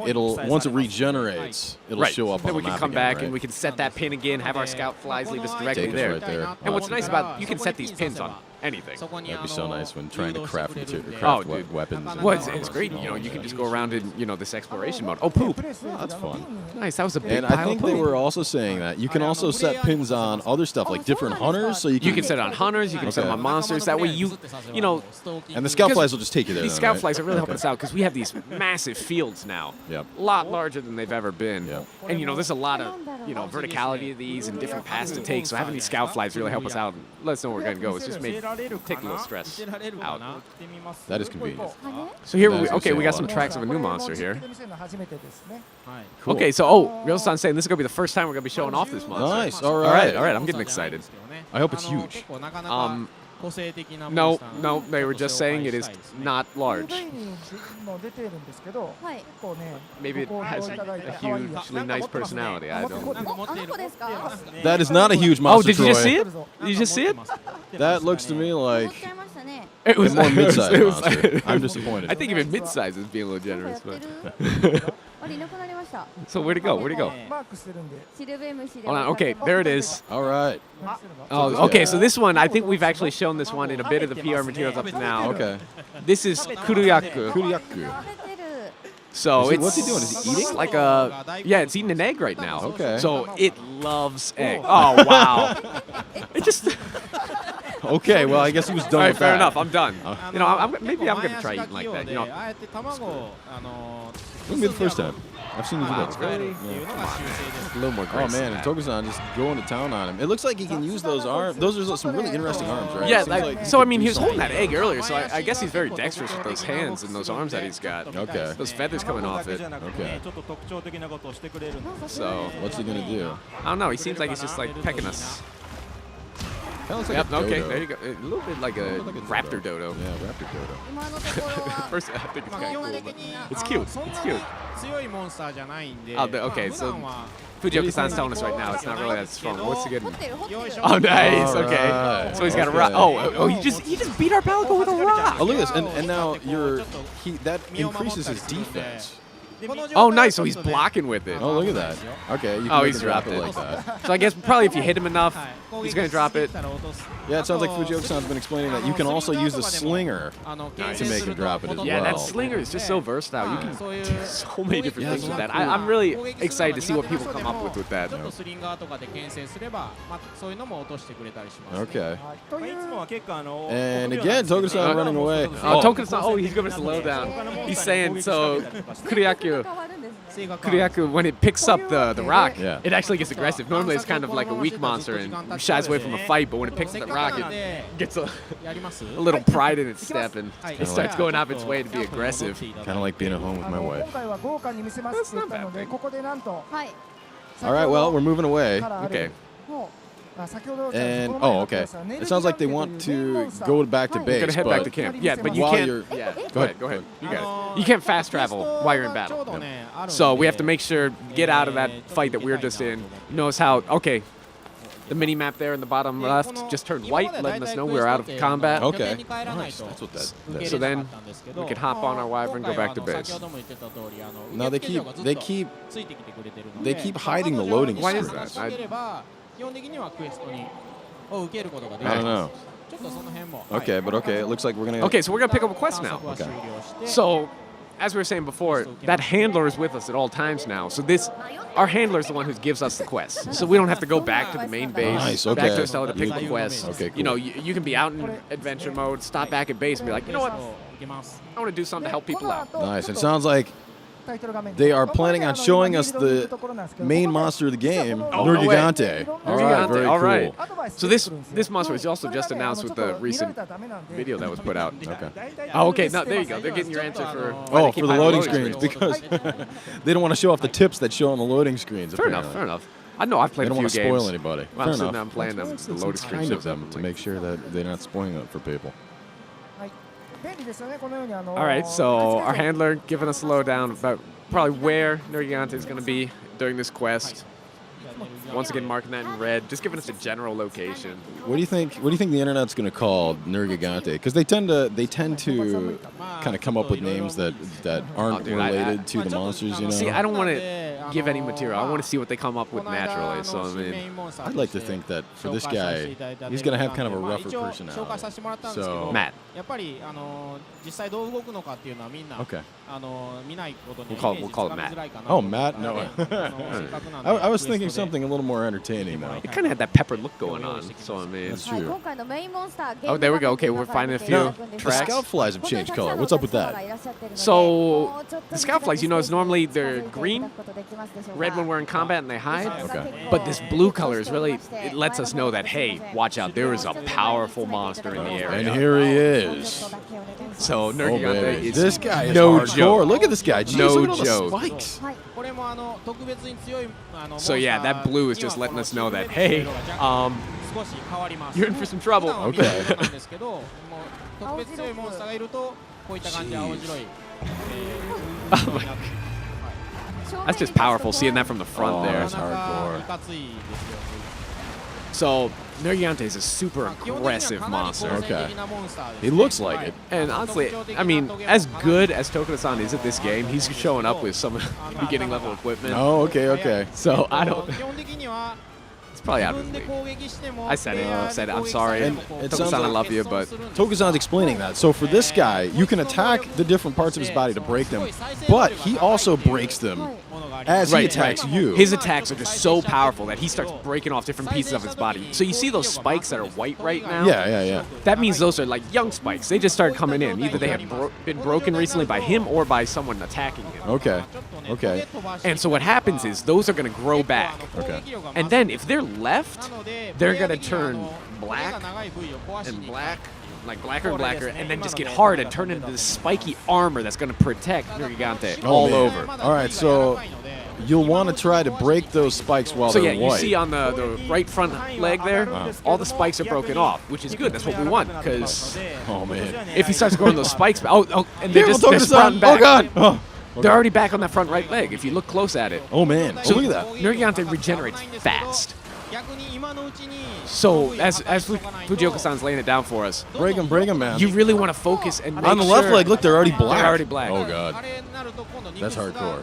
[SPEAKER 1] it'll once it regenerates, it'll
[SPEAKER 2] Right.
[SPEAKER 1] show up
[SPEAKER 2] Then
[SPEAKER 1] on
[SPEAKER 2] we
[SPEAKER 1] the
[SPEAKER 2] can
[SPEAKER 1] map
[SPEAKER 2] come
[SPEAKER 1] again,
[SPEAKER 2] back
[SPEAKER 1] right?
[SPEAKER 2] and we can set that pin again, have our scout flies lead us directly
[SPEAKER 1] Take us
[SPEAKER 2] there.
[SPEAKER 1] right there.
[SPEAKER 2] And what's nice about you can set these pins on anything.
[SPEAKER 1] That'd be so nice when trying to craft
[SPEAKER 2] Oh, dude.
[SPEAKER 1] weapons. and
[SPEAKER 2] Well, it's
[SPEAKER 1] armor
[SPEAKER 2] great.
[SPEAKER 1] and
[SPEAKER 2] You know,
[SPEAKER 1] all
[SPEAKER 2] you can
[SPEAKER 1] that.
[SPEAKER 2] just go around in this exploration mode. Oh, poop.
[SPEAKER 1] Oh, that's fun.
[SPEAKER 2] Nice. That was a big
[SPEAKER 1] And
[SPEAKER 2] pile
[SPEAKER 1] I think
[SPEAKER 2] of
[SPEAKER 1] they
[SPEAKER 2] poop.
[SPEAKER 1] were also saying that you can also set pins on other stuff like different hunters, so you
[SPEAKER 2] You can set it on hunters. You can set them on monsters. That way you know.
[SPEAKER 1] and the scout
[SPEAKER 2] because
[SPEAKER 1] flies will just take you there.
[SPEAKER 2] These
[SPEAKER 1] then,
[SPEAKER 2] scout
[SPEAKER 1] right?
[SPEAKER 2] flies are really helping
[SPEAKER 1] Okay.
[SPEAKER 2] us out because we have these massive fields now.
[SPEAKER 1] Yep.
[SPEAKER 2] A lot larger than they've ever been.
[SPEAKER 1] Yep.
[SPEAKER 2] And there's a lot of verticality of these and different paths to take. So having these scout flies really help us out and let us know where we're gonna go. It's just take a little stress out.
[SPEAKER 1] That is convenient.
[SPEAKER 2] So here
[SPEAKER 1] That
[SPEAKER 2] we
[SPEAKER 1] is gonna save
[SPEAKER 2] we
[SPEAKER 1] a
[SPEAKER 2] got
[SPEAKER 1] lot.
[SPEAKER 2] some tracks of a new monster here.
[SPEAKER 1] Cool.
[SPEAKER 2] Okay, so Ryo-san's saying this is gonna be the first time we're gonna be showing off this monster.
[SPEAKER 1] Nice. All
[SPEAKER 2] All
[SPEAKER 1] right.
[SPEAKER 2] right. I'm getting excited.
[SPEAKER 1] I hope it's huge.
[SPEAKER 2] No, they were just saying it is not large. Maybe it has a hugely nice personality. I don't.
[SPEAKER 1] That is not a huge
[SPEAKER 2] Oh,
[SPEAKER 1] monster.
[SPEAKER 2] did you just
[SPEAKER 1] Troy.
[SPEAKER 2] see it? Did you just see it?
[SPEAKER 1] That looks to me like
[SPEAKER 2] It
[SPEAKER 1] a more mid-sized
[SPEAKER 2] it was-
[SPEAKER 1] monster. I'm disappointed.
[SPEAKER 2] I think even mid-size is being a little generous, but. So where'd it go? Where'd it go? Hold on. Okay, there it is.
[SPEAKER 1] All right.
[SPEAKER 2] Oh, okay. So this one, I think we've actually shown this one in a bit of the PR materials up to now.
[SPEAKER 1] Okay.
[SPEAKER 2] This is Kuryaku.
[SPEAKER 1] Kuryaku.
[SPEAKER 2] So it's
[SPEAKER 1] what's he doing? Is he eating?
[SPEAKER 2] It's like it's eating an egg right now.
[SPEAKER 1] Okay.
[SPEAKER 2] So it loves egg. Oh wow. It just.
[SPEAKER 1] Okay. Well, I guess he was done
[SPEAKER 2] All right,
[SPEAKER 1] with
[SPEAKER 2] fair
[SPEAKER 1] that.
[SPEAKER 2] enough. I'm done. Maybe I'm gonna try eating like that.
[SPEAKER 1] Wouldn't be the first time. I've seen you do that.
[SPEAKER 2] Really?
[SPEAKER 1] Yeah.
[SPEAKER 2] A little more
[SPEAKER 1] Oh
[SPEAKER 2] grace.
[SPEAKER 1] man, and Tokusan just going to town on him. It looks like he can use those arms. Those are some really interesting arms, right?
[SPEAKER 2] Yeah,
[SPEAKER 1] It seems like
[SPEAKER 2] so I mean,
[SPEAKER 1] do
[SPEAKER 2] he was holding that
[SPEAKER 1] something.
[SPEAKER 2] egg earlier, so I guess he's very dexterous with those hands and those arms that he's got.
[SPEAKER 1] Okay.
[SPEAKER 2] Those feathers coming off it.
[SPEAKER 1] Okay.
[SPEAKER 2] So
[SPEAKER 1] What's he gonna do?
[SPEAKER 2] I don't know. He seems like he's just like pecking us.
[SPEAKER 1] Kind of looks like
[SPEAKER 2] Yep.
[SPEAKER 1] a
[SPEAKER 2] Okay.
[SPEAKER 1] dodo.
[SPEAKER 2] There you go. A little bit like a
[SPEAKER 1] Like a
[SPEAKER 2] raptor dodo.
[SPEAKER 1] Yeah, raptor dodo.
[SPEAKER 2] First, I think it's kind of cool, but it's cute. It's cute. Okay, so Fujioka-san's telling us right now it's not really that strong. What's the good one? Oh, nice.
[SPEAKER 1] All
[SPEAKER 2] Okay.
[SPEAKER 1] right.
[SPEAKER 2] So he's got a
[SPEAKER 1] Okay.
[SPEAKER 2] rock. Oh, he just beat our Palico with a rock.
[SPEAKER 1] Oh, look at this. And now that increases his defense.
[SPEAKER 2] Oh, nice. So he's blocking with it.
[SPEAKER 1] Oh, look at that. Okay. You can
[SPEAKER 2] Oh,
[SPEAKER 1] make
[SPEAKER 2] he's
[SPEAKER 1] him drop
[SPEAKER 2] dropped
[SPEAKER 1] it
[SPEAKER 2] it.
[SPEAKER 1] like that.
[SPEAKER 2] So I guess probably if you hit him enough, he's going to drop it.
[SPEAKER 1] Yeah, it sounds like Fujioka-san's been explaining that you can also use the slinger to make him drop it as well.
[SPEAKER 2] Yeah, that slinger is just so versatile. You can do so many different things with that. I'm really excited to see what people come up with that.
[SPEAKER 1] Okay. And again, Tokusan running away.
[SPEAKER 2] Tokusan, he's giving us a lowdown. He's saying, so Kuryaku, when it picks up the rock,
[SPEAKER 1] Yeah.
[SPEAKER 2] it actually gets aggressive. Normally it's kind of like a weak monster and shies away from a fight, but when it picks up the rock, it gets a little pride in its step and it starts going out of its way to be aggressive.
[SPEAKER 1] Kind of like being at home with my wife.
[SPEAKER 2] That's not bad thing.
[SPEAKER 1] All right, well, we're moving away.
[SPEAKER 2] Okay.
[SPEAKER 1] And, okay. It sounds like they want to go back to
[SPEAKER 2] We're
[SPEAKER 1] base.
[SPEAKER 2] gonna head back to camp. Yeah, but you
[SPEAKER 1] while
[SPEAKER 2] can't.
[SPEAKER 1] you're-
[SPEAKER 2] Yeah,
[SPEAKER 1] Go ahead.
[SPEAKER 2] Go ahead. You got it. You can't fast travel while you're in battle. So we have to make sure get out of that fight that we were just in. Knows how. Okay. The mini map there in the bottom left just turned white, letting us know we're out of combat.
[SPEAKER 1] Okay. Nice. That's what that is.
[SPEAKER 2] So then we can hop on our Wyvern and go back to base.
[SPEAKER 1] No, they keep hiding the loading
[SPEAKER 2] Why
[SPEAKER 1] screen.
[SPEAKER 2] is that?
[SPEAKER 1] I don't know. Okay, but okay, it looks like we're gonna.
[SPEAKER 2] Okay, so we're gonna pick up a quest now.
[SPEAKER 1] Okay.
[SPEAKER 2] So, as we were saying before, that handler is with us at all times now. So our handler is the one who gives us the quest. So we don't have to go back to the main base,
[SPEAKER 1] Nice, okay.
[SPEAKER 2] back to Estella to pick up the quest.
[SPEAKER 1] Okay, cool.
[SPEAKER 2] You know, you can be out in adventure mode, stop back at base, and be like, you know what? I want to do something to help people out.
[SPEAKER 1] Nice. It sounds like they are planning on showing us the main monster of the game, Nergigante. All right, very
[SPEAKER 2] all
[SPEAKER 1] cool.
[SPEAKER 2] right. So this monster was also just announced with the recent video that was put out.
[SPEAKER 1] Okay.
[SPEAKER 2] Oh, okay. No, there you go. They're getting your answer for
[SPEAKER 1] Oh, for the loading screens, because they don't want to show off the tips that show on the loading screens.
[SPEAKER 2] Fair enough. Fair enough. I know I've played
[SPEAKER 1] They
[SPEAKER 2] a
[SPEAKER 1] don't
[SPEAKER 2] few
[SPEAKER 1] want to
[SPEAKER 2] games.
[SPEAKER 1] spoil anybody.
[SPEAKER 2] Well,
[SPEAKER 1] Fair
[SPEAKER 2] I'm sitting
[SPEAKER 1] enough.
[SPEAKER 2] down playing them. The loading screen
[SPEAKER 1] Kind of
[SPEAKER 2] shows up.
[SPEAKER 1] them to make sure that they're not spoiling it for people.
[SPEAKER 2] All right, so our handler giving us a lowdown about probably where Nergigante is going to be during this quest. Once again, marking that in red, just giving us a general location.
[SPEAKER 1] What do you think? What do you think the internet's going to call Nergigante? Because they tend to kind of come up with names that aren't related to the monsters. You know.
[SPEAKER 2] See, I don't want to give any material. I want to see what they come up with naturally. So I mean,
[SPEAKER 1] I'd like to think that for this guy, he's going to have kind of a rougher personality. So
[SPEAKER 2] Matt.
[SPEAKER 1] Okay.
[SPEAKER 2] We'll call it Matt.
[SPEAKER 1] Oh, Matt? No. I was thinking something a little more entertaining though.
[SPEAKER 2] It kind of had that peppered look going on. So I mean,
[SPEAKER 1] That's true.
[SPEAKER 2] oh, there we go. Okay, we're finding a few
[SPEAKER 1] The
[SPEAKER 2] tracks.
[SPEAKER 1] scout flies have changed color. What's up with that?
[SPEAKER 2] So the scout flags, you know, is normally they're green, red when we're in combat and they hide.
[SPEAKER 1] Okay.
[SPEAKER 2] But this blue color is really, it lets us know that, hey, watch out, there is a powerful monster in the area.
[SPEAKER 1] And here he is.
[SPEAKER 2] So
[SPEAKER 1] Oh,
[SPEAKER 2] Nergigante
[SPEAKER 1] baby.
[SPEAKER 2] is
[SPEAKER 1] This guy is
[SPEAKER 2] no
[SPEAKER 1] hardcore.
[SPEAKER 2] joke.
[SPEAKER 1] Look at this guy. Jeez,
[SPEAKER 2] No
[SPEAKER 1] look at all the
[SPEAKER 2] joke.
[SPEAKER 1] spikes.
[SPEAKER 2] So yeah, that blue is just letting us know that, hey, you're in for some trouble.
[SPEAKER 1] Okay.
[SPEAKER 2] That's just powerful, seeing that from the front there.
[SPEAKER 1] That's hardcore.
[SPEAKER 2] So Nergigante is a super aggressive monster.
[SPEAKER 1] Okay. He looks like it.
[SPEAKER 2] And honestly, I mean, as good as Tokuda-san is at this game, he's showing up with some beginning level equipment.
[SPEAKER 1] Oh, okay.
[SPEAKER 2] So I don't. It's probably out of his league. I said it. I'm sorry.
[SPEAKER 1] And it sounds
[SPEAKER 2] Tokuda-san, I
[SPEAKER 1] like-
[SPEAKER 2] love you, but
[SPEAKER 1] Tokusan's explaining that. So for this guy, you can attack the different parts of his body to break them, but he also breaks them as he attacks you.
[SPEAKER 2] His attacks are just so powerful that he starts breaking off different pieces of his body. So you see those spikes that are white right now?
[SPEAKER 1] Yeah.
[SPEAKER 2] That means those are like young spikes. They just started coming in. Either they have been broken recently by him or by someone attacking him.
[SPEAKER 1] Okay.
[SPEAKER 2] And so what happens is those are going to grow back.
[SPEAKER 1] Okay.
[SPEAKER 2] And then if they're left, they're going to turn black and black, like blacker and blacker, and then just get hard and turn into this spiky armor that's going to protect Nergigante all
[SPEAKER 1] man.
[SPEAKER 2] over.
[SPEAKER 1] All right, so you'll want to try to break those spikes while
[SPEAKER 2] So yeah,
[SPEAKER 1] they're
[SPEAKER 2] you
[SPEAKER 1] white.
[SPEAKER 2] see on the right front leg there, all the spikes are broken off, which is good. That's what we want, because
[SPEAKER 1] Oh man.
[SPEAKER 2] if he starts growing those spikes, and they're
[SPEAKER 1] Careful,
[SPEAKER 2] just they're sprouting
[SPEAKER 1] Tokusan.
[SPEAKER 2] back.
[SPEAKER 1] Oh god. Oh.
[SPEAKER 2] They're already back on that front right leg. If you look close at it,
[SPEAKER 1] Oh man.
[SPEAKER 2] so
[SPEAKER 1] look at that.
[SPEAKER 2] Nergigante regenerates fast. So as Fujioka-san's laying it down for us,
[SPEAKER 1] Break him, man.
[SPEAKER 2] you really want to focus and make
[SPEAKER 1] on the left
[SPEAKER 2] sure-
[SPEAKER 1] leg, look, they're already black.
[SPEAKER 2] They're already black.
[SPEAKER 1] Oh god. That's hardcore.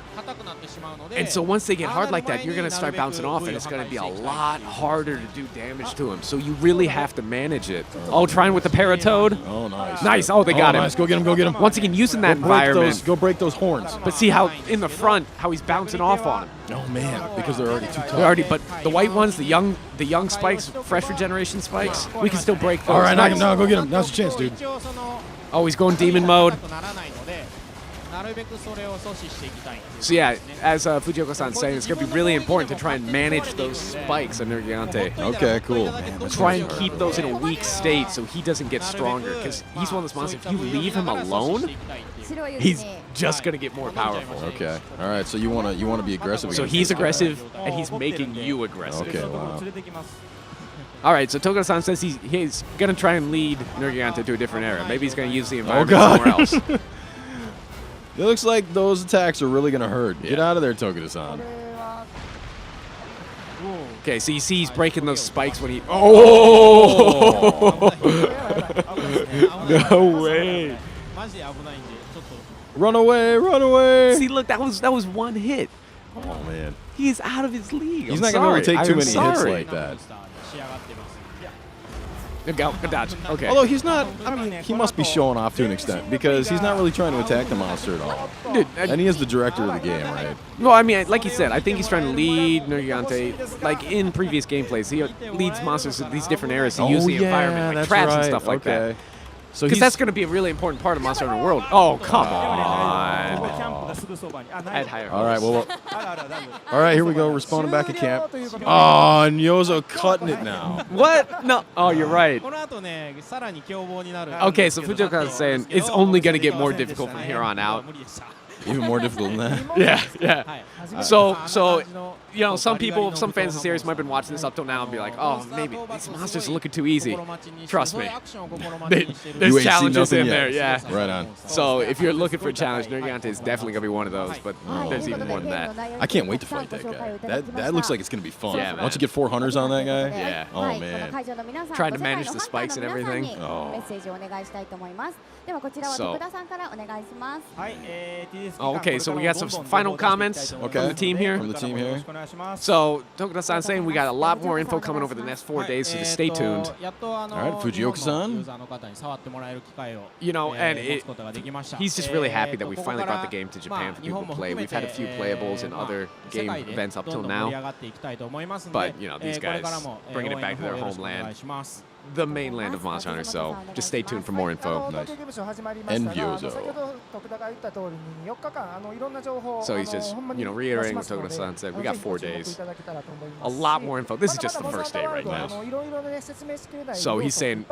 [SPEAKER 2] And so once they get hard like that, you're going to start bouncing off, and it's going to be a lot harder to do damage to him. So you really have to manage it. Oh, trying with the Paratoad.
[SPEAKER 1] Oh nice.
[SPEAKER 2] Nice. Oh, they got him.
[SPEAKER 1] Nice. Go get him.
[SPEAKER 2] Once again, using that
[SPEAKER 1] Go break
[SPEAKER 2] environment.
[SPEAKER 1] Go break those horns.
[SPEAKER 2] But see how in the front, how he's bouncing off on him.
[SPEAKER 1] Oh man, because they're already too tough.
[SPEAKER 2] But the white ones, the young spikes, fresh regeneration spikes, we can still break those.
[SPEAKER 1] All right, knock him
[SPEAKER 2] Nice.
[SPEAKER 1] down. Go get him. Now's your chance, dude.
[SPEAKER 2] Oh, he's going demon mode. So yeah, as Fujioka-san's saying, it's going to be really important to try and manage those spikes on Nergigante.
[SPEAKER 1] Okay, cool.
[SPEAKER 2] Try and keep those in a weak state so he doesn't get stronger, because he's one of those monsters. If you leave him alone, he's just going to get more powerful.
[SPEAKER 1] Okay. All right. So you want to be aggressive.
[SPEAKER 2] So
[SPEAKER 1] against
[SPEAKER 2] he's
[SPEAKER 1] this guy.
[SPEAKER 2] aggressive, and he's making you aggressive.
[SPEAKER 1] Okay. Wow.
[SPEAKER 2] All right, so Tokuda-san says he's going to try and lead Nergigante to a different area. Maybe he's going to use the environment
[SPEAKER 1] God.
[SPEAKER 2] somewhere else.
[SPEAKER 1] It looks like those attacks are really gonna hurt. Get out of there, Tokuda-san.
[SPEAKER 2] Okay, so you see he's breaking those spikes when he... Oh! No way.
[SPEAKER 1] Run away, run away.
[SPEAKER 2] See, look, that was one hit.
[SPEAKER 1] Oh, man.
[SPEAKER 2] He's out of his league.
[SPEAKER 1] He's not going to take too many hits like that.
[SPEAKER 2] Good dodge. Okay.
[SPEAKER 1] Although he's not, I mean, he must be showing off to an extent because he's not really trying to attack the monster at all.
[SPEAKER 2] Dude,
[SPEAKER 1] and he is the director of the game, right?
[SPEAKER 2] No, I mean, like you said, I think he's trying to lead Nergigante. Like in previous gameplays, he leads monsters to these different areas to use the environment, like traps and stuff like that.
[SPEAKER 1] So
[SPEAKER 2] because that's going to be a really important part of Monster Hunter World. Oh, come on.
[SPEAKER 1] All right, well, all right, here we go. Respawning back at camp. Oh, Nyozo cutting it now.
[SPEAKER 2] What? No. Oh, you're right. Okay, so Fujioka is saying it's only going to get more difficult from here on out.
[SPEAKER 1] Even more difficult than that?
[SPEAKER 2] Yeah. So you know, some people, some fans of the series might have been watching this up till now and be like, oh, maybe these monsters are looking too easy. Trust me. There's challenges in there, yeah.
[SPEAKER 1] Right on.
[SPEAKER 2] So if you're looking for a challenge, Nergigante is definitely going to be one of those, but there's even more than that.
[SPEAKER 1] I can't wait to fight that guy. That looks like it's going to be fun.
[SPEAKER 2] Yeah,
[SPEAKER 1] once you get 4 hunters on that guy.
[SPEAKER 2] Yeah.
[SPEAKER 1] Oh, man.
[SPEAKER 2] Trying to manage the spikes and everything.
[SPEAKER 1] Oh.
[SPEAKER 2] Okay, so we got some final comments from the team here. So Tokuda-san saying we got a lot more info coming over the next 4 days, so just stay tuned.
[SPEAKER 1] All right, Fujioka-san.
[SPEAKER 2] You know, and he's just really happy that we finally brought the game to Japan for people to play. We've had a few playables in other game events up till now, but you know, these guys bringing it back to their homeland, the mainland of Monster Hunter. So just stay tuned for more info.
[SPEAKER 1] Nice. And Gyozo.
[SPEAKER 2] So he's just, you know, reiterating what Tokuda-san said. We got 4 days. A lot more info. This is just the first day right now. So he's saying,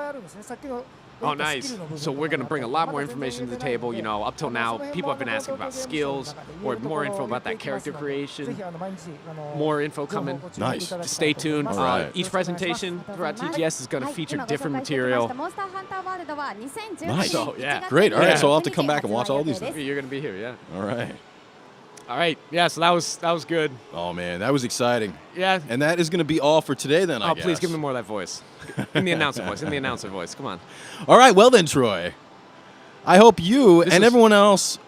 [SPEAKER 2] oh, nice. So we're going to bring a lot more information to the table. You know, up till now, people have been asking about skills or more info about that character creation. More info coming.
[SPEAKER 1] Nice.
[SPEAKER 2] Just stay tuned.
[SPEAKER 1] Right.
[SPEAKER 2] Each presentation throughout TGS is going to feature different material.
[SPEAKER 1] Nice.
[SPEAKER 2] So, yeah.
[SPEAKER 1] Great. All right, so I'll have to come back and watch all these things.
[SPEAKER 2] You're going to be here, yeah.
[SPEAKER 1] All right.
[SPEAKER 2] All right. Yeah, so that was good.
[SPEAKER 1] Oh, man, that was exciting.
[SPEAKER 2] Yeah.
[SPEAKER 1] And that is going to be all for today then, I guess.
[SPEAKER 2] Oh, please give me more of that voice. In the announcer voice. Come on.
[SPEAKER 1] All right, well then, Troy. I hope you and everyone else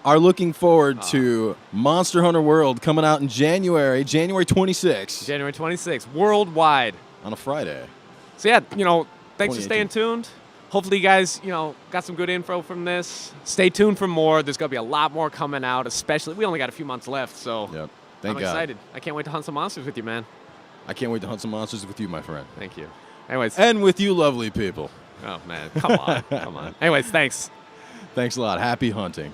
[SPEAKER 1] are looking forward to Monster Hunter World coming out in January 26th.
[SPEAKER 2] January 26th, worldwide.
[SPEAKER 1] On a Friday.
[SPEAKER 2] So yeah, you know, thanks for staying tuned. Hopefully you guys, you know, got some good info from this. Stay tuned for more. There's going to be a lot more coming out, especially, we only got a few months left, so
[SPEAKER 1] I'm
[SPEAKER 2] excited. I can't wait to hunt some monsters with you, man.
[SPEAKER 1] I can't wait to hunt some monsters with you, my friend.
[SPEAKER 2] Thank you. Anyways.
[SPEAKER 1] And with you lovely people.
[SPEAKER 2] Oh, man. Come on. Come on. Anyways, thanks.
[SPEAKER 1] Thanks a lot. Happy hunting.